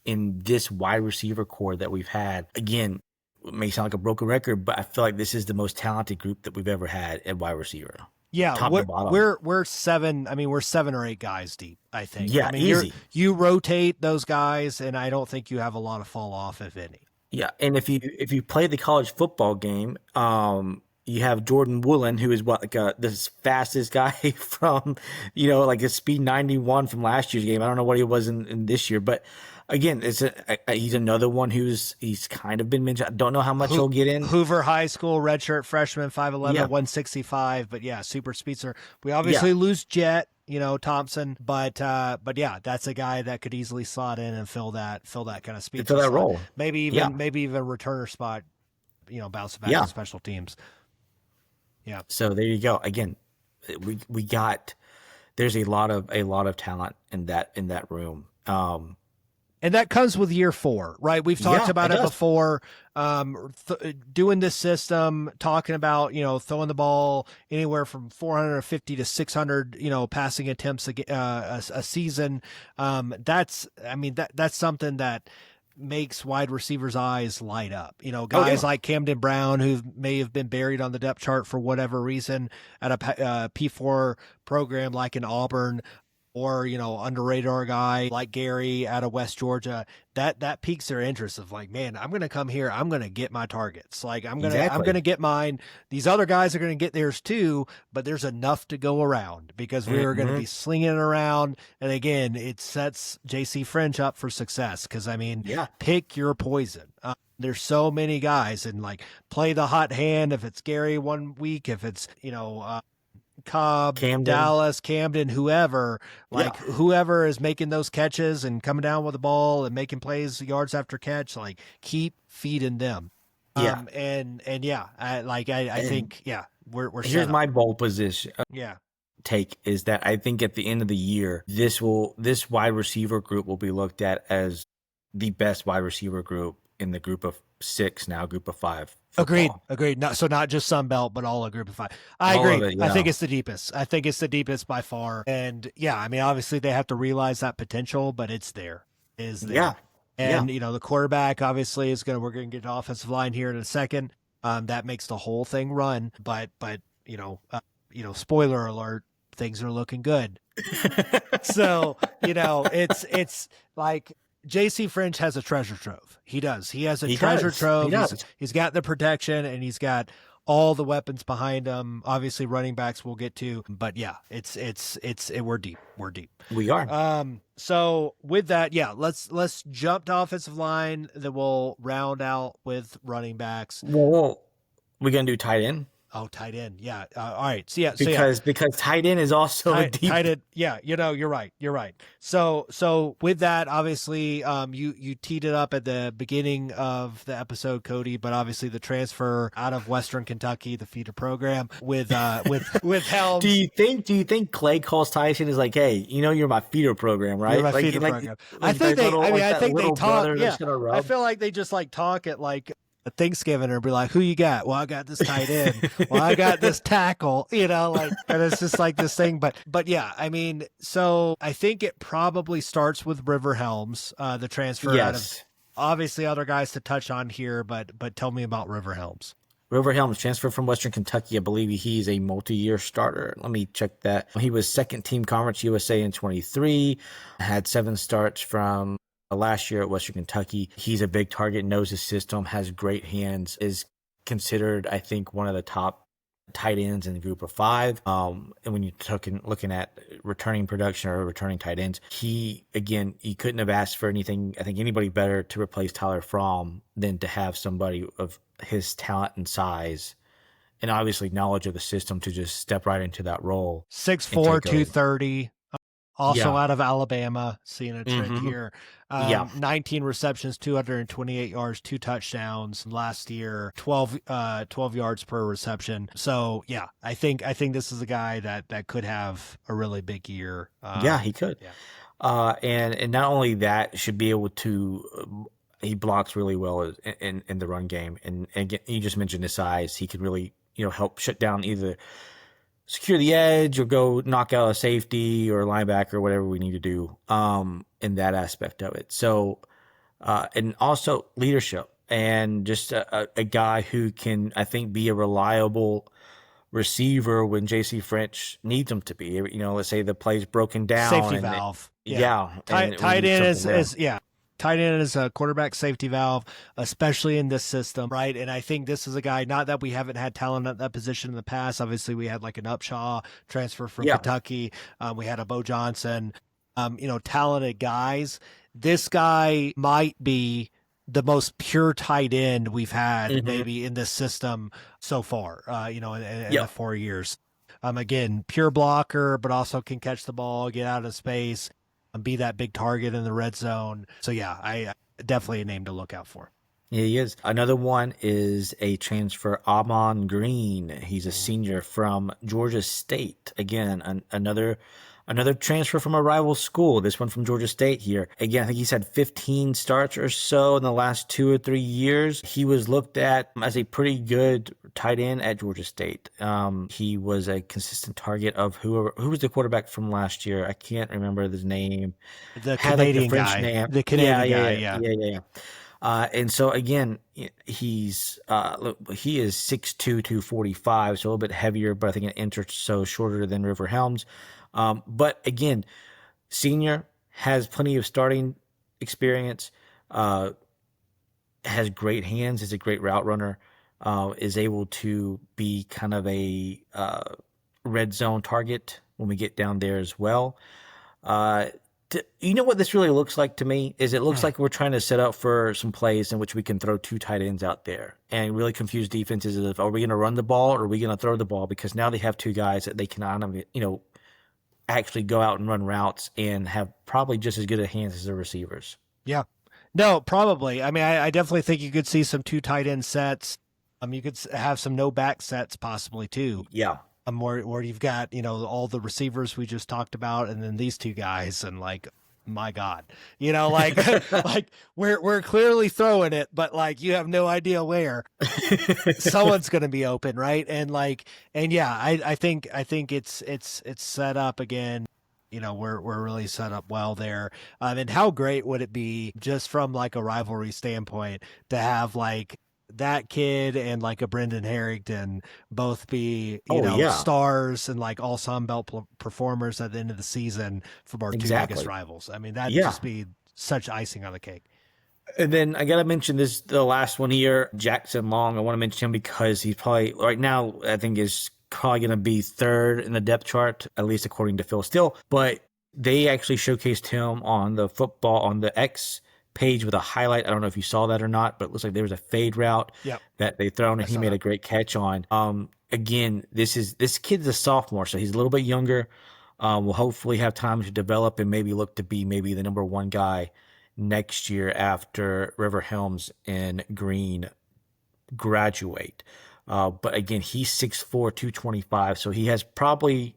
in this wide receiver core that we've had, again, it may sound like a broken record, but I feel like this is the most talented group that we've ever had at wide receiver. Yeah, top to bottom. We're 7. I mean, we're 7 or 8 guys deep, I think. Yeah, I mean, easy. You rotate those guys, and I don't think you have a lot of fall off, if any. Yeah, and if you play the college football game, you have Jordan Woolen, who is the fastest guy from, like a speed 91 from last year's game. I don't know what he was in this year, but again, he's another one he's kind of been mentioned. I don't know how much he'll get in. Hoover High School redshirt freshman, 5'11", 165, but super speedster. We obviously lose Jet, Thompson, but yeah, that's a guy that could easily slot in and fill that kind of speed. Fill that role. Maybe even returner spot, bounce back to special teams. Yeah. So there you go. Again, we got, there's a lot of talent in that room. And that comes with year 4, right? We've talked about it before. Doing this system, talking about, throwing the ball anywhere from 450 to 600, passing attempts a season. That's something that makes wide receivers' eyes light up. Guys like Camden Brown, who may have been buried on the depth chart for whatever reason at a P4 program like in Auburn, or, under radar guy like Gary out of West Georgia, that piques their interest of like, man, I'm going to come here. I'm going to get my targets. Like I'm going to get mine. These other guys are going to get theirs too, but there's enough to go around because we are going to be slinging it around. And again, it sets JC French up for success. Cause pick your poison. There's so many guys and like play the hot hand. If it's Gary one week, if it's, Cobb, Camden. Dallas, Camden, whoever is making those catches and coming down with the ball and making plays yards after catch, like keep feeding them. I think we're here's my bold position. Take is that I think at the end of the year, this wide receiver group will be looked at as the best wide receiver group in the group of 6 now, group of 5. Football. Agreed. Not just Sun Belt, but all a group of 5. I agree. I think it's the deepest. I think it's the deepest by far. And obviously they have to realize that potential, but it's there. And the quarterback obviously we're going to get to offensive line here in a second. That makes the whole thing run. But spoiler alert, things are looking good. So, it's like JC French has a treasure trove. He does. He has a treasure trove. He's got the protection and he's got all the weapons behind him. Obviously running backs we'll get to, but we're deep. We are. So with that, let's jump to offensive line that we'll round out with running backs. Well, we're going to do tight end. Oh, tight end. Yeah. All right. So because tight end is also a deep. Tight end. Yeah. You're right. So with that, obviously, you teed it up at the beginning of the episode, Cody, but obviously the transfer out of Western Kentucky, the feeder program with Helms. Do you think Clay calls Tyson is like, hey, you're my feeder program, right? You're my feeder program. I think they talk. Yeah. I feel like they just like talk at like Thanksgiving and be like, who you got? Well, I got this tight end. Well, I got this tackle, and it's just like this thing. But so I think it probably starts with River Helms, the transfer out of obviously other guys to touch on here, but tell me about River Helms. River Helms transferred from Western Kentucky. I believe he's a multi-year starter. Let me check that. He was second team Conference USA in 23, had 7 starts from last year at Western Kentucky. He's a big target, knows his system, has great hands, is considered, I think, one of the top tight ends in the group of five. And when you're looking at returning production or returning tight ends, he couldn't have asked for anything, I think, anybody better to replace Tyler Fromm than to have somebody of his talent and size and obviously knowledge of the system to just step right into that role. 6'4", and take over. 230. Also Yeah. out of Alabama, seeing a trend Mhm. here. Yeah. 19 receptions, 228 yards, 2 touchdowns last year, 12 yards per reception. So yeah, I think this is a guy that could have a really big year. Yeah, he could. Yeah. And not only that, should be able to. He blocks really well in the run game, and again, you just mentioned his size. He could really help shut down either secure the edge or go knock out a safety or a linebacker or whatever we need to do in that aspect of it. So and also leadership and just a guy who can, I think, be a reliable receiver when JC French needs him to be. Let's say the play's broken down. Safety valve. Yeah. Tight end is tight end is a quarterback safety valve, especially in this system, right? And I think this is a guy, not that we haven't had talent at that position in the past. Obviously, we had like an Upshaw transfer from Kentucky. We had a Bo Johnson, talented guys. This guy might be the most pure tight end we've had maybe in this system so far, in the 4 years. Again, pure blocker, but also can catch the ball, get out of space, and be that big target in the red zone. So yeah, I definitely a name to look out for. Yeah, he is. Another one is a transfer, Amon Green. He's a senior from Georgia State. Again, another transfer from a rival school. This one from Georgia State here. Again, I think he's had 15 starts or so in the last 2 or 3 years. He was looked at as a pretty good tight end at Georgia State. He was a consistent target of who was the quarterback from last year. I can't remember his name. The Canadian guy. Name. The Canadian guy. Yeah. And so again, he is 6'2", 245, so a little bit heavier, but I think an inch or so shorter than River Helms. But again, senior, has plenty of starting experience, has great hands, is a great route runner, is able to be kind of a red zone target when we get down there as well. You know what this really looks like to me is it looks like we're trying to set up for some plays in which we can throw 2 tight ends out there and really confuse defenses. Are we going to run the ball or are we going to throw the ball? Because now they have 2 guys that they can, actually go out and run routes and have probably just as good a hands as the receivers. Yeah. No, probably. I mean, I definitely think you could see some 2 tight end sets. You could have some no back sets possibly too. Yeah. Where you've got, all the receivers we just talked about, and then these 2 guys, and like, my God, like we're clearly throwing it, but like you have no idea where someone's going to be open, right? And yeah, I think it's set up again. We're really set up well there. And how great would it be just from like a rivalry standpoint to have like that kid and like a Brendan Harrington both be, stars and like all Sun Belt performers at the end of the season from our 2 biggest rivals. I mean, that'd just be such icing on the cake. And then I got to mention the last one here, Jackson Long. I want to mention him because he's probably right now, I think is probably going to be 3rd in the depth chart, at least according to Phil Steele, but they actually showcased him on the X page with a highlight. I don't know if you saw that or not, but it looks like there was a fade route that they thrown and he made a great catch on. Again, this kid's a sophomore, so he's a little bit younger. Will hopefully have time to develop and maybe look to be maybe the number 1 guy next year after River Helms and Green graduate. But again, he's 6'4", 225, so he has probably,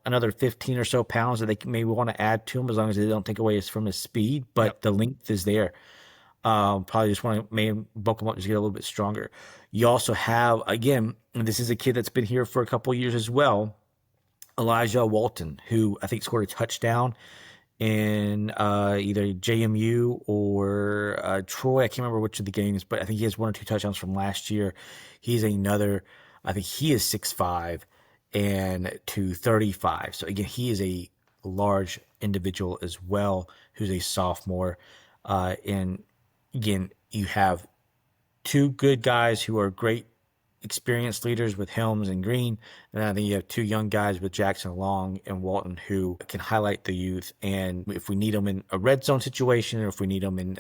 another 15 or so pounds that they maybe want to add to him as long as they don't take away from his speed, but the length is there. Probably just want to maybe bulk him up, just get a little bit stronger. You also have, again, and this is a kid that's been here for a couple of years as well, Elijah Walton, who I think scored a touchdown in either JMU or Troy. I can't remember which of the games, but I think he has 1 or 2 touchdowns from last year. He's another, I think he is 6'5" and 235. So again, he is a large individual as well, who's a sophomore. And again, you have two good guys who are great experienced leaders with Helms and Green, and I think you have two young guys with Jackson Long and Walton who can highlight the youth. And if we need them in a red zone situation, or if we need them in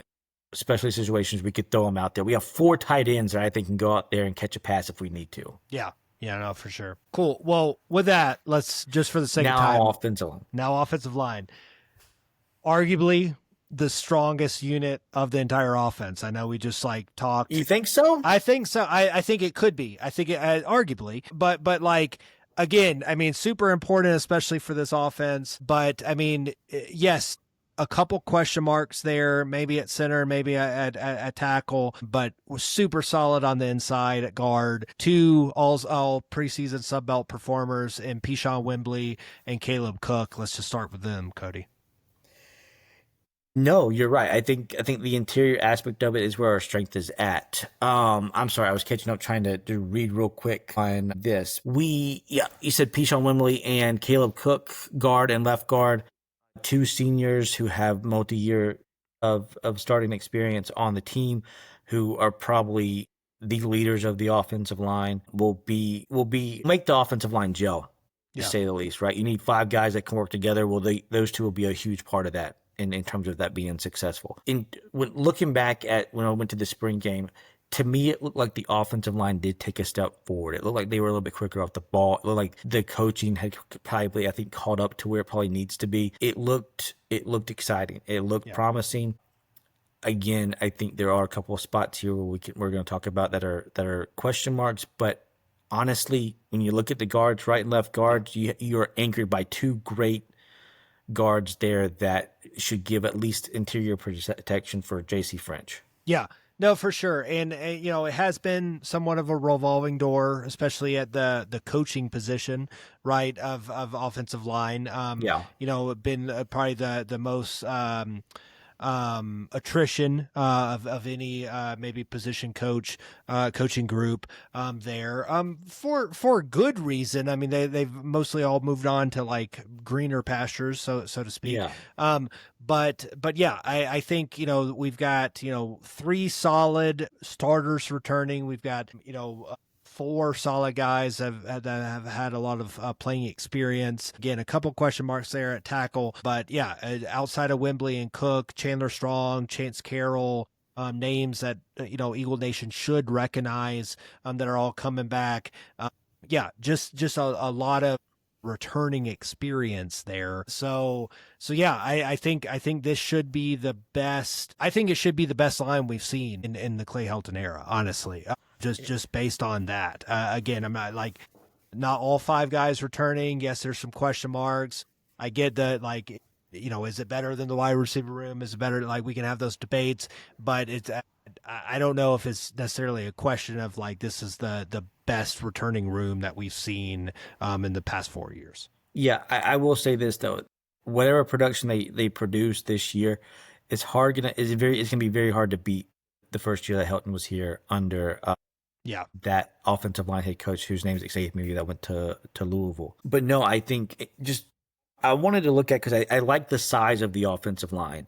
specialty situations, we could throw them out there. We have 4 tight ends that I think can go out there and catch a pass if we need to. Yeah, no, for sure. Cool. Well, with that, let's just for the sake of time. Now offensive line. Arguably the strongest unit of the entire offense. I know we just like talked. You think so? I think so. I think it could be. I think it arguably, but like again, I mean, super important, especially for this offense. But I mean, yes, a couple question marks there, maybe at center, maybe at tackle, but was super solid on the inside at guard. 2 all preseason sub-belt performers in Pishon Wembley and Caleb Cook. Let's just start with them, Cody. No, you're right. I think the interior aspect of it is where our strength is at. I'm sorry, I was catching up trying to read real quick on this. You said Pishon Wembley and Caleb Cook, guard and left guard, 2 seniors who have multi-year of starting experience on the team, who are probably the leaders of the offensive line, will make the offensive line gel, to say the least, right? You need 5 guys that can work together. Well, those 2 will be a huge part of that. In terms of that being successful. When looking back at when I went to the spring game, to me, it looked like the offensive line did take a step forward. It looked like they were a little bit quicker off the ball. It looked like the coaching had probably, I think, caught up to where it probably needs to be. It looked exciting. It looked promising. Again, I think there are a couple of spots here where we're going to talk about that are question marks. But honestly, when you look at the guards, right and left guards, you're anchored by 2 great guards there that should give at least interior protection for J.C. French. Yeah, no, for sure. And you know, it has been somewhat of a revolving door, especially at the coaching position, right, of offensive line. You know, been probably the most attrition of any maybe position coaching group there for good reason. I mean, they've mostly all moved on to like greener pastures, so to speak. But yeah, I think, you know, we've got, you know, 3 solid starters returning. We've got, you know, 4 solid guys that have had a lot of playing experience. Again, a couple question marks there at tackle, but yeah, outside of Wembley and Cook, Chandler Strong, Chance Carroll, names that, you know, Eagle Nation should recognize, that are all coming back. Just a lot of returning experience there. So yeah, I think this should be the best. I think it should be the best line we've seen in the Clay Helton era, honestly. Just based on that. Again, I'm not all 5 guys returning. Yes, there's some question marks. I get that, like, you know, is it better than the wide receiver room? Is it better? Like, we can have those debates, but I don't know if it's necessarily a question of like, this is the best returning room that we've seen in the past 4 years. Yeah, I will say this though, whatever production they produced this year, it's gonna be very hard to beat the first year that Helton was here under that offensive line head coach whose name is escaping me, that went to Louisville. But no, I think I wanted to look at, because I like the size of the offensive line.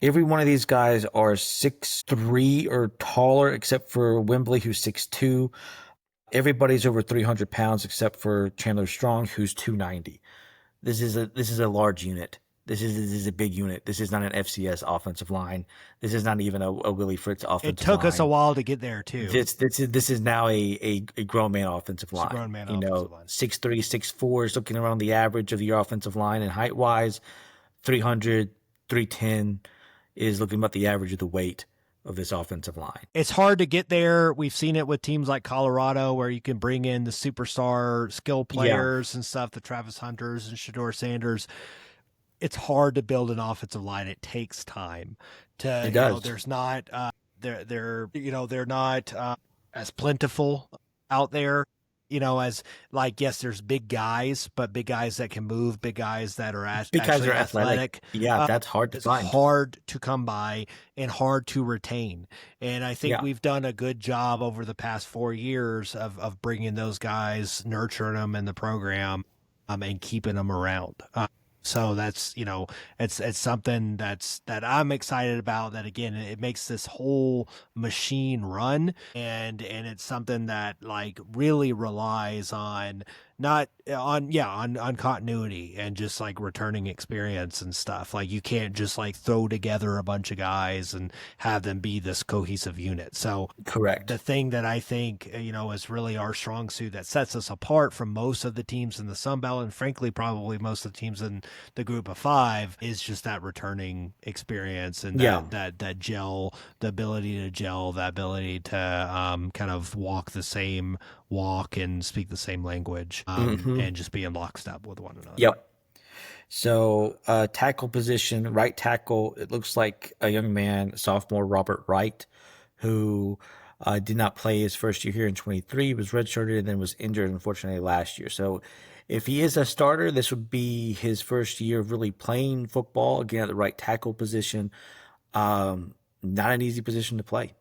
Every one of these guys are 6'3" or taller, except for Wembley, who's 6'2". Everybody's over 300 pounds except for Chandler Strong, who's 290. This is a large unit. This is a big unit. This is not an FCS offensive line. This is not even a Willie Fritz offensive line. It took us a while to get there too. This is now a grown man offensive line. It's a grown man offensive line. 6'3", 6'4" is looking around the average of your offensive line, and height wise, 300, 310 is looking about the average of the weight of this offensive line. It's hard to get there. We've seen it with teams like Colorado, where you can bring in the superstar skill players and stuff, the Travis Hunters and Shador Sanders. It's hard to build an offensive line. It takes time to, it does. There's not, they're not as plentiful out there, as like, yes, there's big guys, but big guys that can move, big guys that are athletic. Yeah. That's hard to find. Hard to come by and hard to retain. And I think we've done a good job over the past 4 years of bringing those guys, nurturing them in the program, and keeping them around. So that's, it's something that I'm excited about, that again, it makes this whole machine run, and it's something that like really relies on not on yeah on continuity and just like returning experience and stuff. Like you can't just like throw together a bunch of guys and have them be this cohesive unit. So Correct. the thing that I think, is really our strong suit that sets us apart from most of the teams in the Sun Belt, and frankly, probably most of the teams in the group of five, is just that returning experience and Yeah. that gel, the ability to gel, the ability to kind of walk the same walk and speak the same language, and just be in lockstep with one another. Yep. So, tackle position, right tackle, it looks like a young man, sophomore Robert Wright, who did not play his first year here in 23, was redshirted, and then was injured, unfortunately, last year. So, if he is a starter, this would be his first year of really playing football, again, at the right tackle position. Not an easy position to play.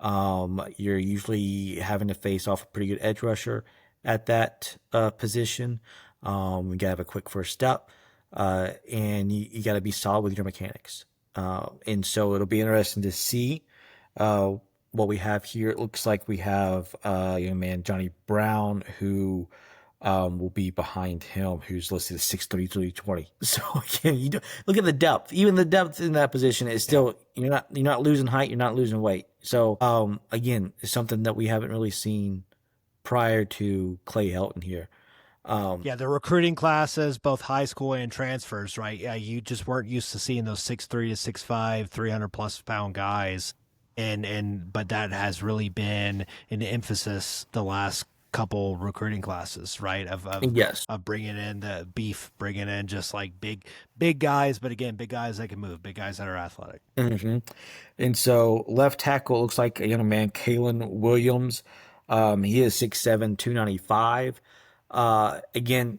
You're usually having to face off a pretty good edge rusher at that position. You got to have a quick first step, and you got to be solid with your mechanics. And so it'll be interesting to see what we have here. It looks like we have young man Johnny Brown, who will be behind him, who's listed as 6'3", 320. So again, look at the depth. Even the depth in that position is still you're not losing height, you're not losing weight. So again, it's something that we haven't really seen prior to Clay Helton here. The recruiting classes, both high school and transfers, right? Yeah, you just weren't used to seeing those 6'3" to 6'5", 300+ pound guys, but that has really been an emphasis the last couple recruiting classes, right? Of bringing in the beef, bringing in just like big guys, but again, big guys that can move, big guys that are athletic. Mm-hmm. And so left tackle looks like a young man, Kalen Williams. He is 6'7", 295. Again,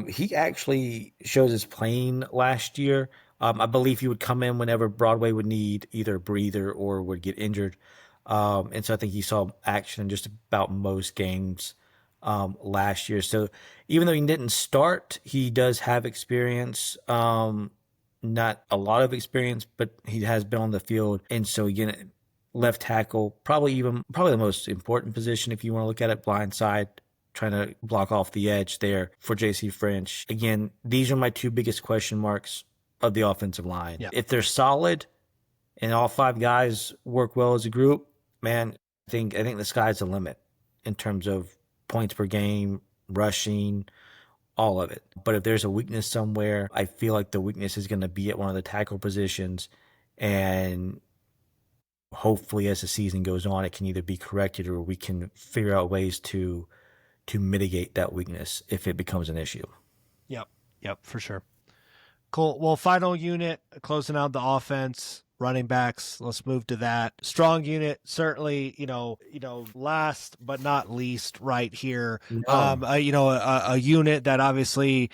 he actually shows his playing last year. I believe he would come in whenever Broadway would need either a breather or would get injured. And so I think he saw action in just about most games last year. So even though he didn't start, he does have experience. Not a lot of experience, but he has been on the field. And so again, left tackle, probably the most important position if you want to look at it, blind side, trying to block off the edge there for JC French. Again, these are my two biggest question marks of the offensive line. Yeah. If they're solid and all five guys work well as a group, man, I think the sky's the limit in terms of points per game, rushing, all of it. But if there's a weakness somewhere, I feel like the weakness is going to be at one of the tackle positions, and hopefully as the season goes on, it can either be corrected or we can figure out ways to mitigate that weakness if it becomes an issue. Yep, for sure. Cool. Well, final unit, closing out the offense, running backs. Let's move to that. Strong unit, certainly, last but not least right here. No. A unit that obviously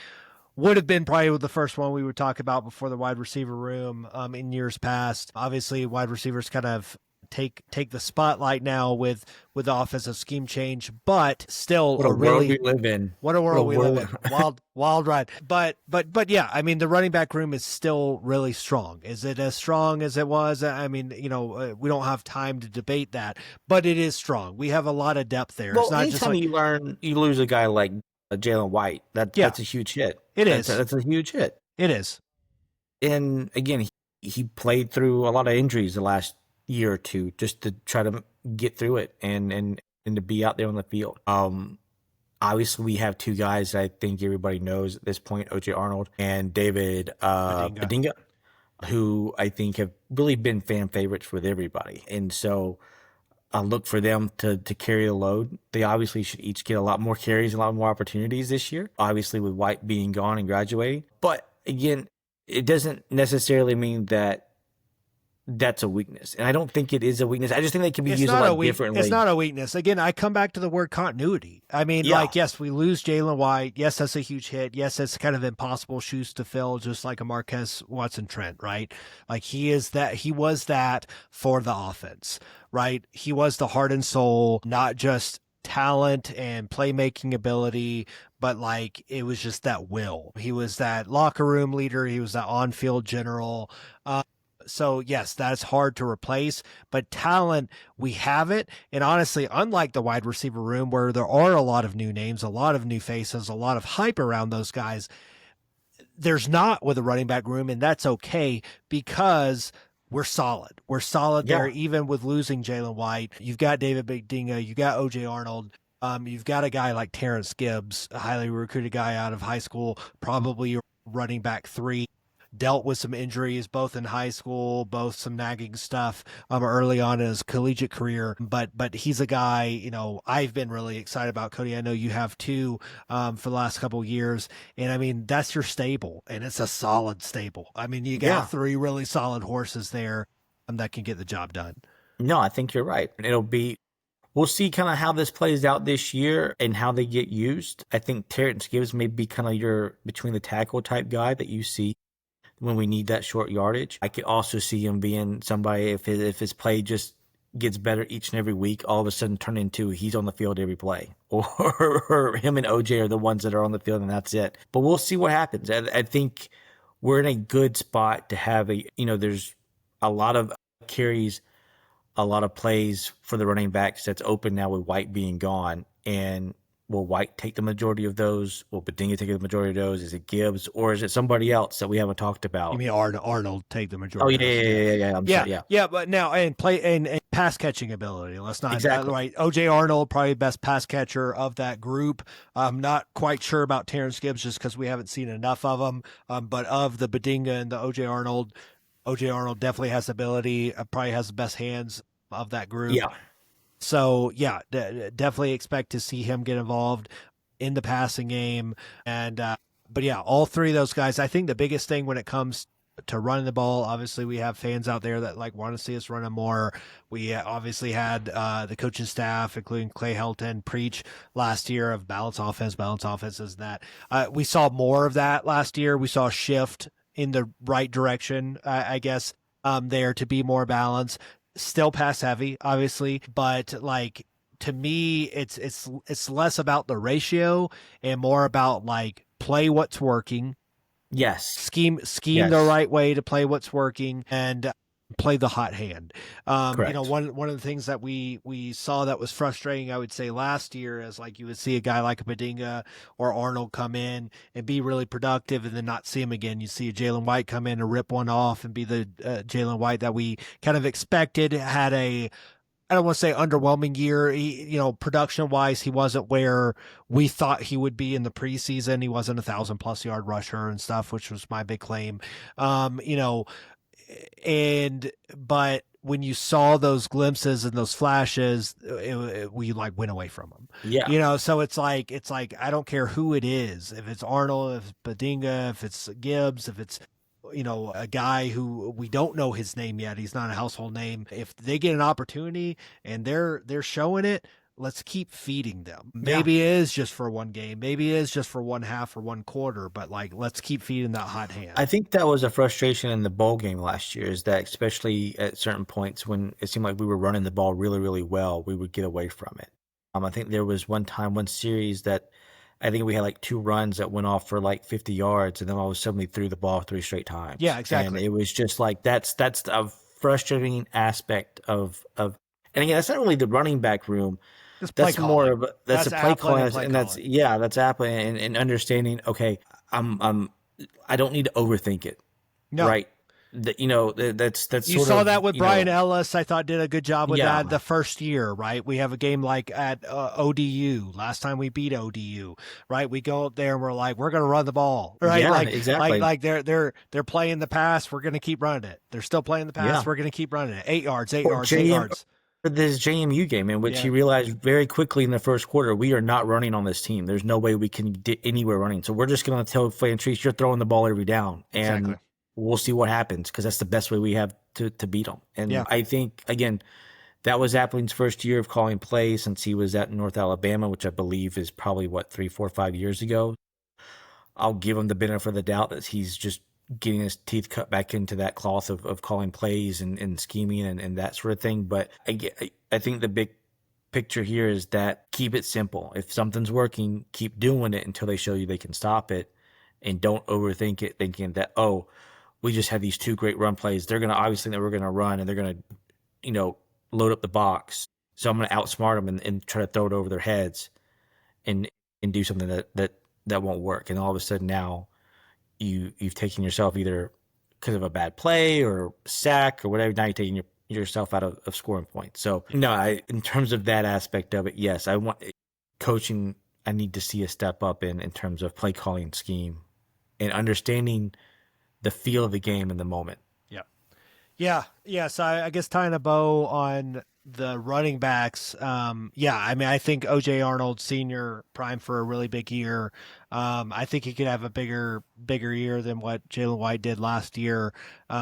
would have been probably the first one we would talk about before the wide receiver room in years past. Obviously, wide receivers kind of take the spotlight now with the offensive scheme change, but still what a world we live in. What a world we live in. Wild ride. But yeah, I mean, the running back room is still really strong. Is it as strong as it was? I mean, we don't have time to debate that, but it is strong. We have a lot of depth there. Well, it's not anytime just you lose a guy like Jalen White, that's a huge hit. That's a huge hit. It is. And again, he played through a lot of injuries the last year or two just to try to get through it and to be out there on the field. Obviously we have two guys that I think everybody knows at this point, OJ Arnold and David Adinga, who I think have really been fan favorites with everybody. And so I look for them to carry the load. They obviously should each get a lot more carries, a lot more opportunities this year, obviously with White being gone and graduating. But again, it doesn't necessarily mean that that's a weakness. And I don't think it is a weakness. I just think they can be used a lot differently. It's not a weakness. Again, I come back to the word continuity. I mean, yes, we lose Jalen White. Yes, that's a huge hit. Yes, that's kind of impossible shoes to fill, just like a Marquez Watson Trent, right? Like he was that for the offense, right? He was the heart and soul, not just talent and playmaking ability, but like it was just that will. He was that locker room leader. He was that on-field general. So yes, that's hard to replace, but talent, we have it. And honestly, unlike the wide receiver room where there are a lot of new names, a lot of new faces, a lot of hype around those guys, there's not with a running back room, and that's okay because we're solid. We're solid there, even with losing Jalen White. You've got David Bigdinga, you got OJ Arnold. You've got a guy like Terrence Gibbs, a highly recruited guy out of high school, probably running back 3. Dealt with some injuries both in high school, both some nagging stuff early on in his collegiate career. But he's a guy, you know, I've been really excited about. Cody, I know you have too, for the last couple of years. And I mean, that's your stable, and it's a solid stable. I mean, you got 3 really solid horses there that can get the job done. No, I think you're right. We'll see kind of how this plays out this year and how they get used. I think Terrence Gibbs may be kind of your between the tackle type guy that you see when we need that short yardage. I could also see him being somebody, if his play just gets better each and every week, all of a sudden turn into he's on the field every play. Or him and OJ are the ones that are on the field and that's it. But we'll see what happens. I think we're in a good spot to have there's a lot of carries, a lot of plays for the running backs that's open now with White being gone. And will White take the majority of those? Will Bedinga take the majority of those? Is it Gibbs, or is it somebody else that we haven't talked about? You mean Arnold take the majority? Oh yeah. Yeah, but now and pass catching ability. Let's not exactly right. OJ Arnold probably best pass catcher of that group. I'm not quite sure about Terrence Gibbs just because we haven't seen enough of them. But of the Bedinga and the OJ Arnold definitely has ability. Probably has the best hands of that group. Yeah. So yeah, definitely expect to see him get involved in the passing game. And but yeah, all 3 of those guys. I think the biggest thing when it comes to running the ball, obviously we have fans out there that like want to see us running more. We obviously had the coaching staff, including Clay Helton, preach last year of balance offenses. That we saw more of that last year. We saw a shift in the right direction, I guess, there to be more balanced. Still pass heavy, obviously, but like to me, it's less about the ratio and more about like play what's working. Yes. Scheme the right way to play what's working and play the hot hand. Correct. You know, one of the things that we saw that was frustrating, I would say last year, is like you would see a guy like a Bedinga or Arnold come in and be really productive and then not see him again. You see a Jalen White come in and rip one off and be the Jalen White that we kind of expected. Had a, I don't want to say underwhelming year. Production wise, he wasn't where we thought he would be in the preseason. He wasn't 1,000+ yard rusher and stuff, which was my big claim. But when you saw those glimpses and those flashes, we like went away from them. Yeah. So it's like I don't care who it is, if it's Arnold, if it's Bedinga, if it's Gibbs, if it's a guy who we don't know his name yet, he's not a household name. If they get an opportunity and they're showing it, let's keep feeding them. Maybe it is just for one game, maybe it is just for one half or one quarter, but like let's keep feeding that hot hand. I think that was a frustration in the bowl game last year, is that especially at certain points when it seemed like we were running the ball really, really well, we would get away from it. I think there was one series that I think we had like 2 runs that went off for like 50 yards, and then all of a sudden we threw the ball 3 straight times. Yeah, exactly. And it was just like that's a frustrating aspect of. And again, that's not really the running back room. That's more of that's a play calling, and that's Applin and understanding. Okay, I don't need to overthink it. No. Right. That's you saw that with Brian Ellis. I thought did a good job with that the first year, right? We have a game like at ODU. Last time we beat ODU, right? We go up there and we're like, we're going to run the ball, right? Yeah, like, exactly. Like they're playing the pass. We're going to keep running it. They're still playing the pass. Yeah. We're going to keep running it. 8 yards. For this JMU game, in which he realized very quickly in the first quarter, we are not running on this team. There's no way we can get anywhere running. So we're just going to tell Fantrice, you're throwing the ball every down. And we'll see what happens, because that's the best way we have to beat them. And I think, again, that was Applin's first year of calling plays since he was at North Alabama, which I believe is probably, 3, 4, 5 years ago. I'll give him the benefit of the doubt that he's just getting his teeth cut back into that cloth of calling plays and scheming and that sort of thing. But I think the big picture here is that keep it simple. If something's working, keep doing it until they show you they can stop it, and don't overthink it, thinking that, oh, we just had these 2 great run plays. They're going to obviously think that we're going to run, and they're going to, load up the box. So I'm going to outsmart them and try to throw it over their heads and do something that won't work. And all of a sudden now you've taken yourself, either because of a bad play or sack or whatever, now you're taking yourself out of scoring points. So no, in terms of that aspect of it, yes, I want coaching. I need to see a step up in terms of play calling scheme and understanding the feel of the game in the moment. Yeah. So I guess tying a bow on the running backs. I mean, I think OJ Arnold Sr. prime for a really big year. I think he could have a bigger year than what Jalen White did last year. He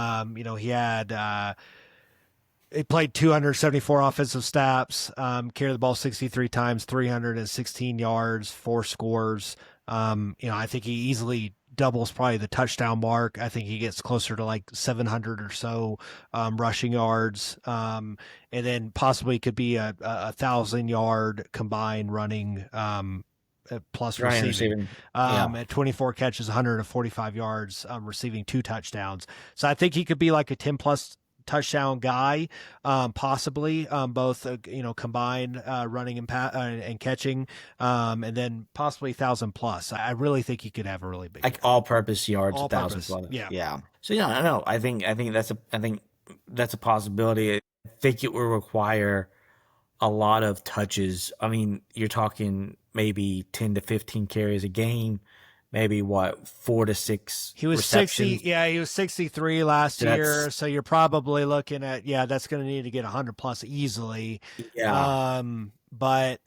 played 274 offensive snaps, carried the ball 63 times, 316 yards, 4 scores. I think he easily doubles probably the touchdown mark. I think he gets closer to like 700 or so rushing yards, and then possibly could be a 1,000-yard combined running plus receiving. At 24 catches, 145 yards, receiving 2 touchdowns. So I think he could be like a 10+ touchdown guy, possibly both combined running and catching, and then possibly 1,000+. I really think he could have a really big, like all-purpose yards, all 1,000+. Yeah. So I don't know. I think that's a possibility. I think it will require a lot of touches. I mean, you're talking maybe 10 to 15 carries a game. Maybe 4 to 6. He was receptions. 60. Yeah, he was 63 last year. So you're probably looking at, that's going to need to get 100+ easily. Yeah. But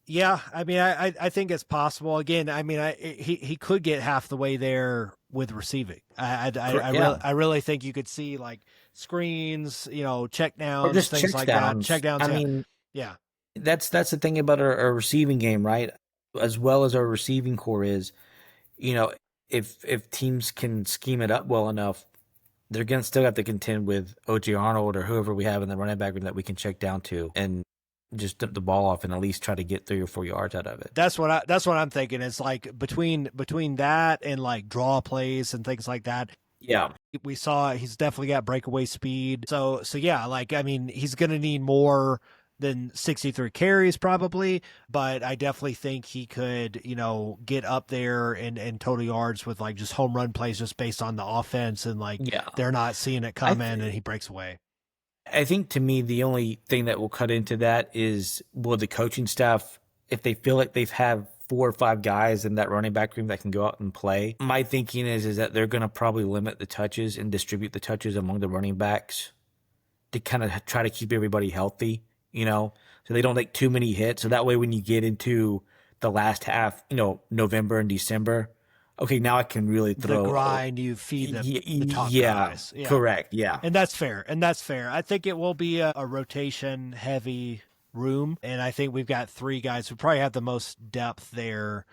yeah, I mean, I think it's possible. Again, I mean, he could get half the way there with receiving. I really think you could see like screens, check downs, or just things like that. Check downs. I mean, yeah, that's the thing about our receiving game, right? As well as our receiving core is, if teams can scheme it up well enough, they're going to still have to contend with O.J. Arnold or whoever we have in the running back room that we can check down to and just dump the ball off and at least try to get 3 or 4 yards out of it. That's what I'm thinking. It's like between that and like draw plays and things like that. Yeah. We saw he's definitely got breakaway speed. So yeah, like, I mean, he's going to need more than 63 carries probably, but I definitely think he could, get up there in total yards with like just home run plays just based on the offense and like they're not seeing it come in and he breaks away. I think to me, the only thing that will cut into that is, will the coaching staff, if they feel like they've had 4 or 5 guys in that running back room that can go out and play, my thinking is that they're going to probably limit the touches and distribute the touches among the running backs to kind of try to keep everybody healthy. So they don't take too many hits. So that way, when you get into the last half, November and December, okay, now I can really throw the grind. You feed the top guys. Yeah, correct. Yeah, and that's fair. I think it will be a rotation heavy room, and I think we've got 3 guys who probably have the most depth there,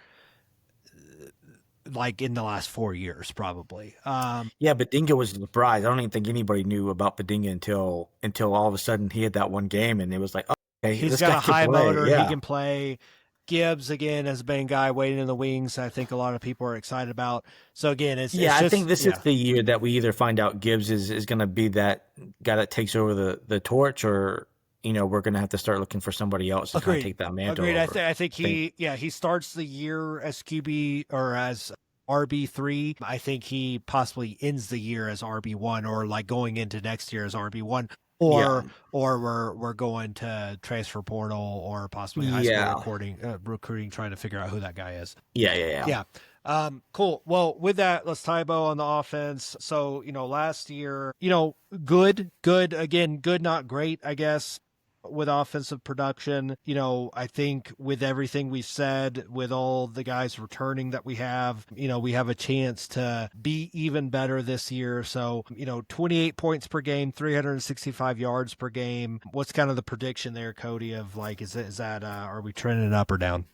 like in the last 4 years, probably. Badinga was a surprise. I don't even think anybody knew about Badinga until all of a sudden he had that one game, and it was like, oh, okay, he's got a high motor. Yeah. He can play. Gibbs again has been a guy waiting in the wings. I think a lot of people are excited about. So again, it's just, I think this is the year that we either find out Gibbs is going to be that guy that takes over the torch, or we're going to have to start looking for somebody else to kind of take that mantle. Agreed. I think he starts the year as QB or as RB3. I think he possibly ends the year as RB1, or like going into next year as RB1, or we're going to transfer portal or possibly high school recruiting, trying to figure out who that guy is. Yeah. Cool. Well, with that, let's tie a bow on the offense. So, last year, good, again, good, not great, I guess, with offensive production. I think with everything we've said, with all the guys returning that we have a chance to be even better this year. So, 28 points per game, 365 yards per game. What's kind of the prediction there, Cody, of like, is that, are we trending up or down?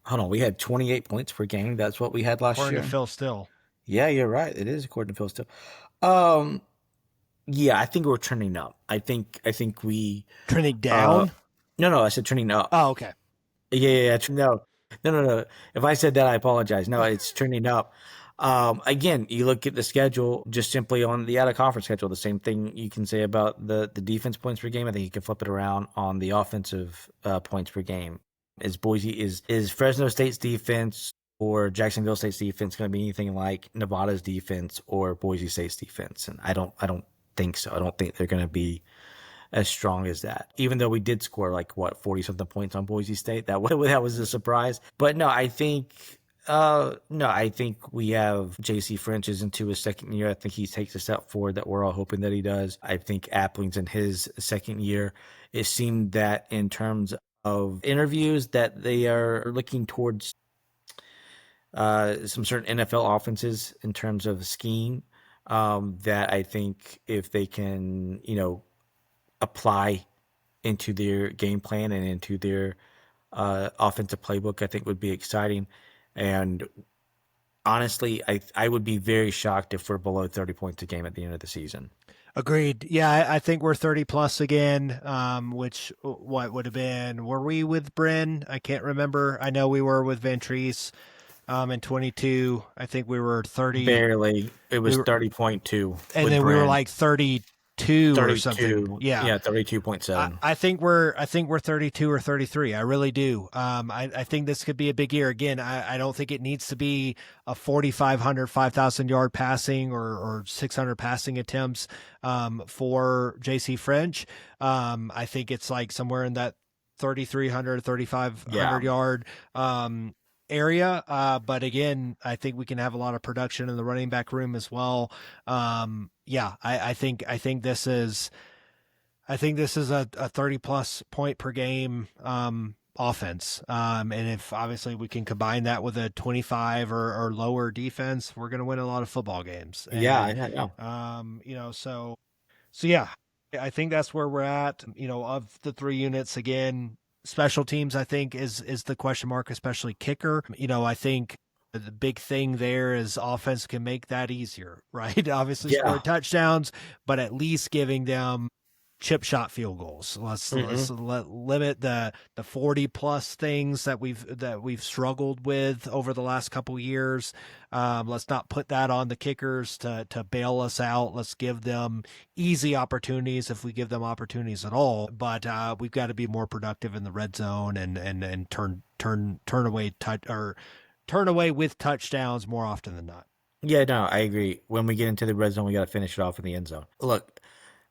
Hold on, we had 28 points per game. That's what we had last year. According to Phil Still. Yeah, you're right. It is according to Phil Still. I think we're trending up. I think we trending down. No, I said trending up. Oh, okay. Yeah. No. If I said that, I apologize. No, it's trending up. Again, you look at the schedule just simply on the out of conference schedule. The same thing you can say about the defense points per game. I think you can flip it around on the offensive points per game. Is Fresno State's defense or Jacksonville State's defense going to be anything like Nevada's defense or Boise State's defense? And I don't think so. I don't think they're going to be as strong as that. Even though we did score 40 something points on Boise State, that was a surprise. But no, I think we have JC French is into his second year. I think he takes a step forward that we're all hoping that he does. I think Appling's in his second year. It seemed that in terms of interviews that they are looking towards some certain NFL offenses in terms of scheme, that I think if they can, apply into their game plan and into their offensive playbook, I think would be exciting. And honestly, I would be very shocked if we're below 30 points a game at the end of the season. Agreed. Yeah, I think we're 30 plus again, which what would have been, were we with Bryn? I can't remember. I know we were with Ventrice in 22. I think we were 30. Barely. It was 30.2. And then we were like 32 or something. Yeah, 32.7. I think we're 32 or 33. I really do. I think this could be a big year. Again, I don't think it needs to be a 4,500, 5,000 yard passing or 600 passing attempts for JC French. I think it's like somewhere in that 3,300, 3,500 yard area. But again, I think we can have a lot of production in the running back room as well. I think this is a 30 plus point per game offense. And if obviously we can combine that with a 25 or lower defense, we're going to win a lot of football games. And, so yeah, I think that's where we're at. Of the three units, again, special teams, I think, is the question mark, especially kicker. I think the big thing there is offense can make that easier, right? Obviously score touchdowns, but at least giving them chip shot field goals. Let's limit the 40 plus things that we've struggled with over the last couple years. Let's not put that on the kickers to bail us out. Let's give them easy opportunities if we give them opportunities at all. But we've got to be more productive in the red zone and turn away with touchdowns more often than not. Yeah, no, I agree. When we get into the red zone, we got to finish it off in the end zone. Look,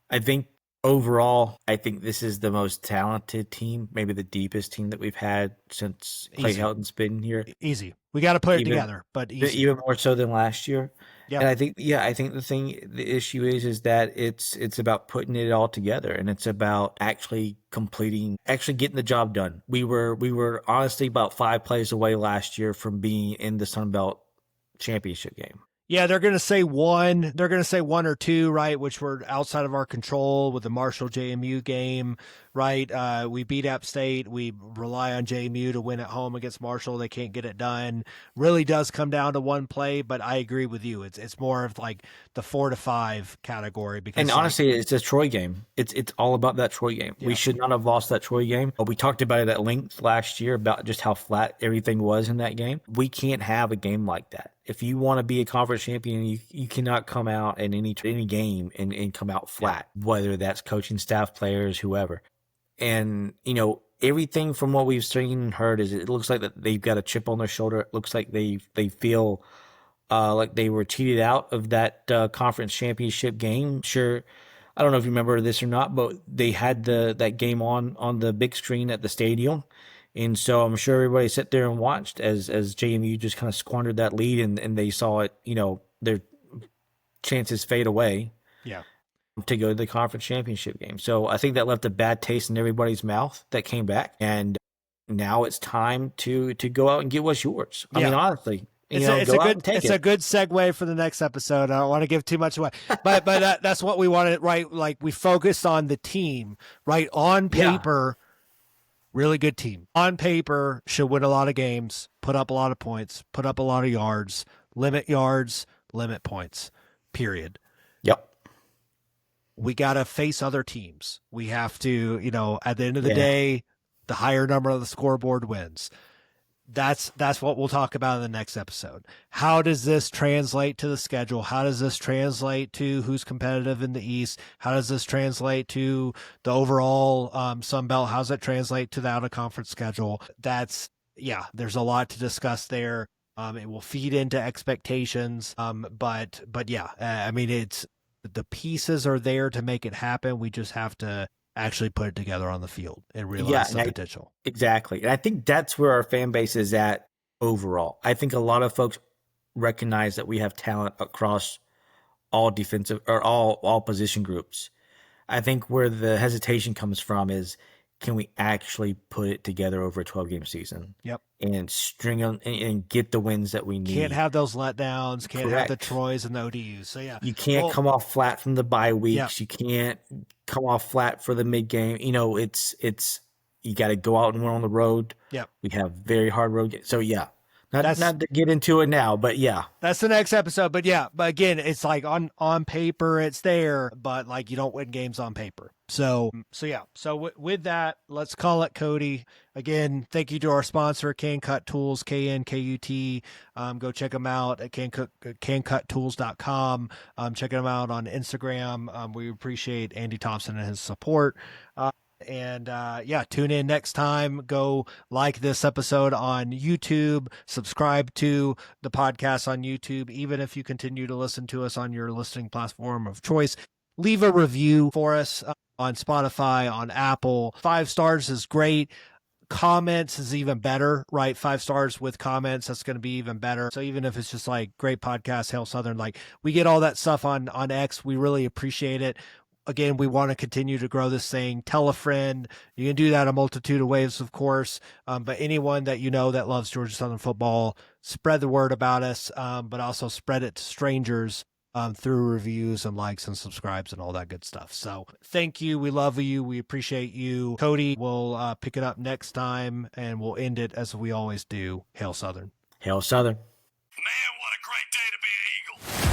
I think overall, I think this is the most talented team, maybe the deepest team that we've had since Clay Helton's been here. Easy. We got to put it together, but easy. Even more so than last year. Yeah. And I think the issue is that it's about putting it all together, and it's about actually getting the job done. We were honestly about 5 plays away last year from being in the Sun Belt championship game. Yeah, they're going to say one. They're going to say one or two, right, which were outside of our control with the Marshall JMU game, right? We beat App State. We rely on JMU to win at home against Marshall. They can't get it done. Really does come down to one play, but I agree with you. It's more of like the 4 to 5 category. Because honestly, it's a Troy game. It's all about that Troy game. Yeah. We should not have lost that Troy game. We talked about it at length last year about just how flat everything was in that game. We can't have a game like that. If you want to be a conference champion, you cannot come out in any game and come out flat, whether that's coaching staff, players, whoever. And, everything from what we've seen and heard is it looks like that they've got a chip on their shoulder. It looks like they feel like they were cheated out of that conference championship game. Sure, I don't know if you remember this or not, but they had that game on the big screen at the stadium. And so I'm sure everybody sat there and watched as JMU just kind of squandered that lead and they saw it, their chances fade away. Yeah. To go to the conference championship game. So I think that left a bad taste in everybody's mouth that came back. And now it's time to go out and get what's yours. I mean, honestly. It's a good segue for the next episode. I don't want to give too much away, but that's what we wanted, right? Like we focused on the team, right? On paper, really good team. On paper, should win a lot of games, put up a lot of points, put up a lot of yards, limit points, period. Yep. We got to face other teams. We have to, at the end of the day, The higher number of the scoreboard wins. That's what we'll talk about in the next episode. How does this translate to the schedule? How does this translate to who's competitive in the East? How does this translate to the overall Sun Belt? How does it translate to the out of conference schedule? There's a lot to discuss there. It will feed into expectations. But yeah, I mean, it's the pieces are there to make it happen. We just have to actually put it together on the field and realize the potential. Exactly. And I think that's where our fan base is at overall. I think a lot of folks recognize that we have talent across all defensive or all position groups. I think where the hesitation comes from is, can we actually put it together over a 12-game season? Yep. And string them and get the wins that we need. Can't have those letdowns. Can't Correct. have the Troys and the ODUs. So yeah, you can't come off flat from the bye weeks. Yeah. You can't come off flat for the mid game. You know, it's you got to go out and win on the road. Yeah, we have very hard road games. So yeah, not to get into it now, but yeah, that's the next episode. But yeah, but again, it's like on paper it's there, but like you don't win games on paper. So yeah. So with that, let's call it Cody. Again, thank you to our sponsor, CanCut Tools, KNKUT. Go check them out at cancutTools.com. Check them out on Instagram. We appreciate Andy Thompson and his support. Tune in next time. Go like this episode on YouTube, subscribe to the podcast on YouTube. Even if you continue to listen to us on your listening platform of choice, leave a review for us on Spotify, on Apple. 5 stars is great. Comments is even better, right? 5 stars with comments, that's going to be even better. So even if it's just like great podcast, Hail Southern, like we get all that stuff on X. We really appreciate it. Again, we want to continue to grow this thing. Tell a friend. You can do that a multitude of ways, of course. But anyone that you know that loves Georgia Southern football, spread the word about us, but also spread it to strangers through reviews and likes and subscribes and all that good stuff. So thank you. We love you. We appreciate you. Cody will pick it up next time, and we'll end it as we always do. Hail Southern. Hail Southern. Man, what a great day to be an Eagle.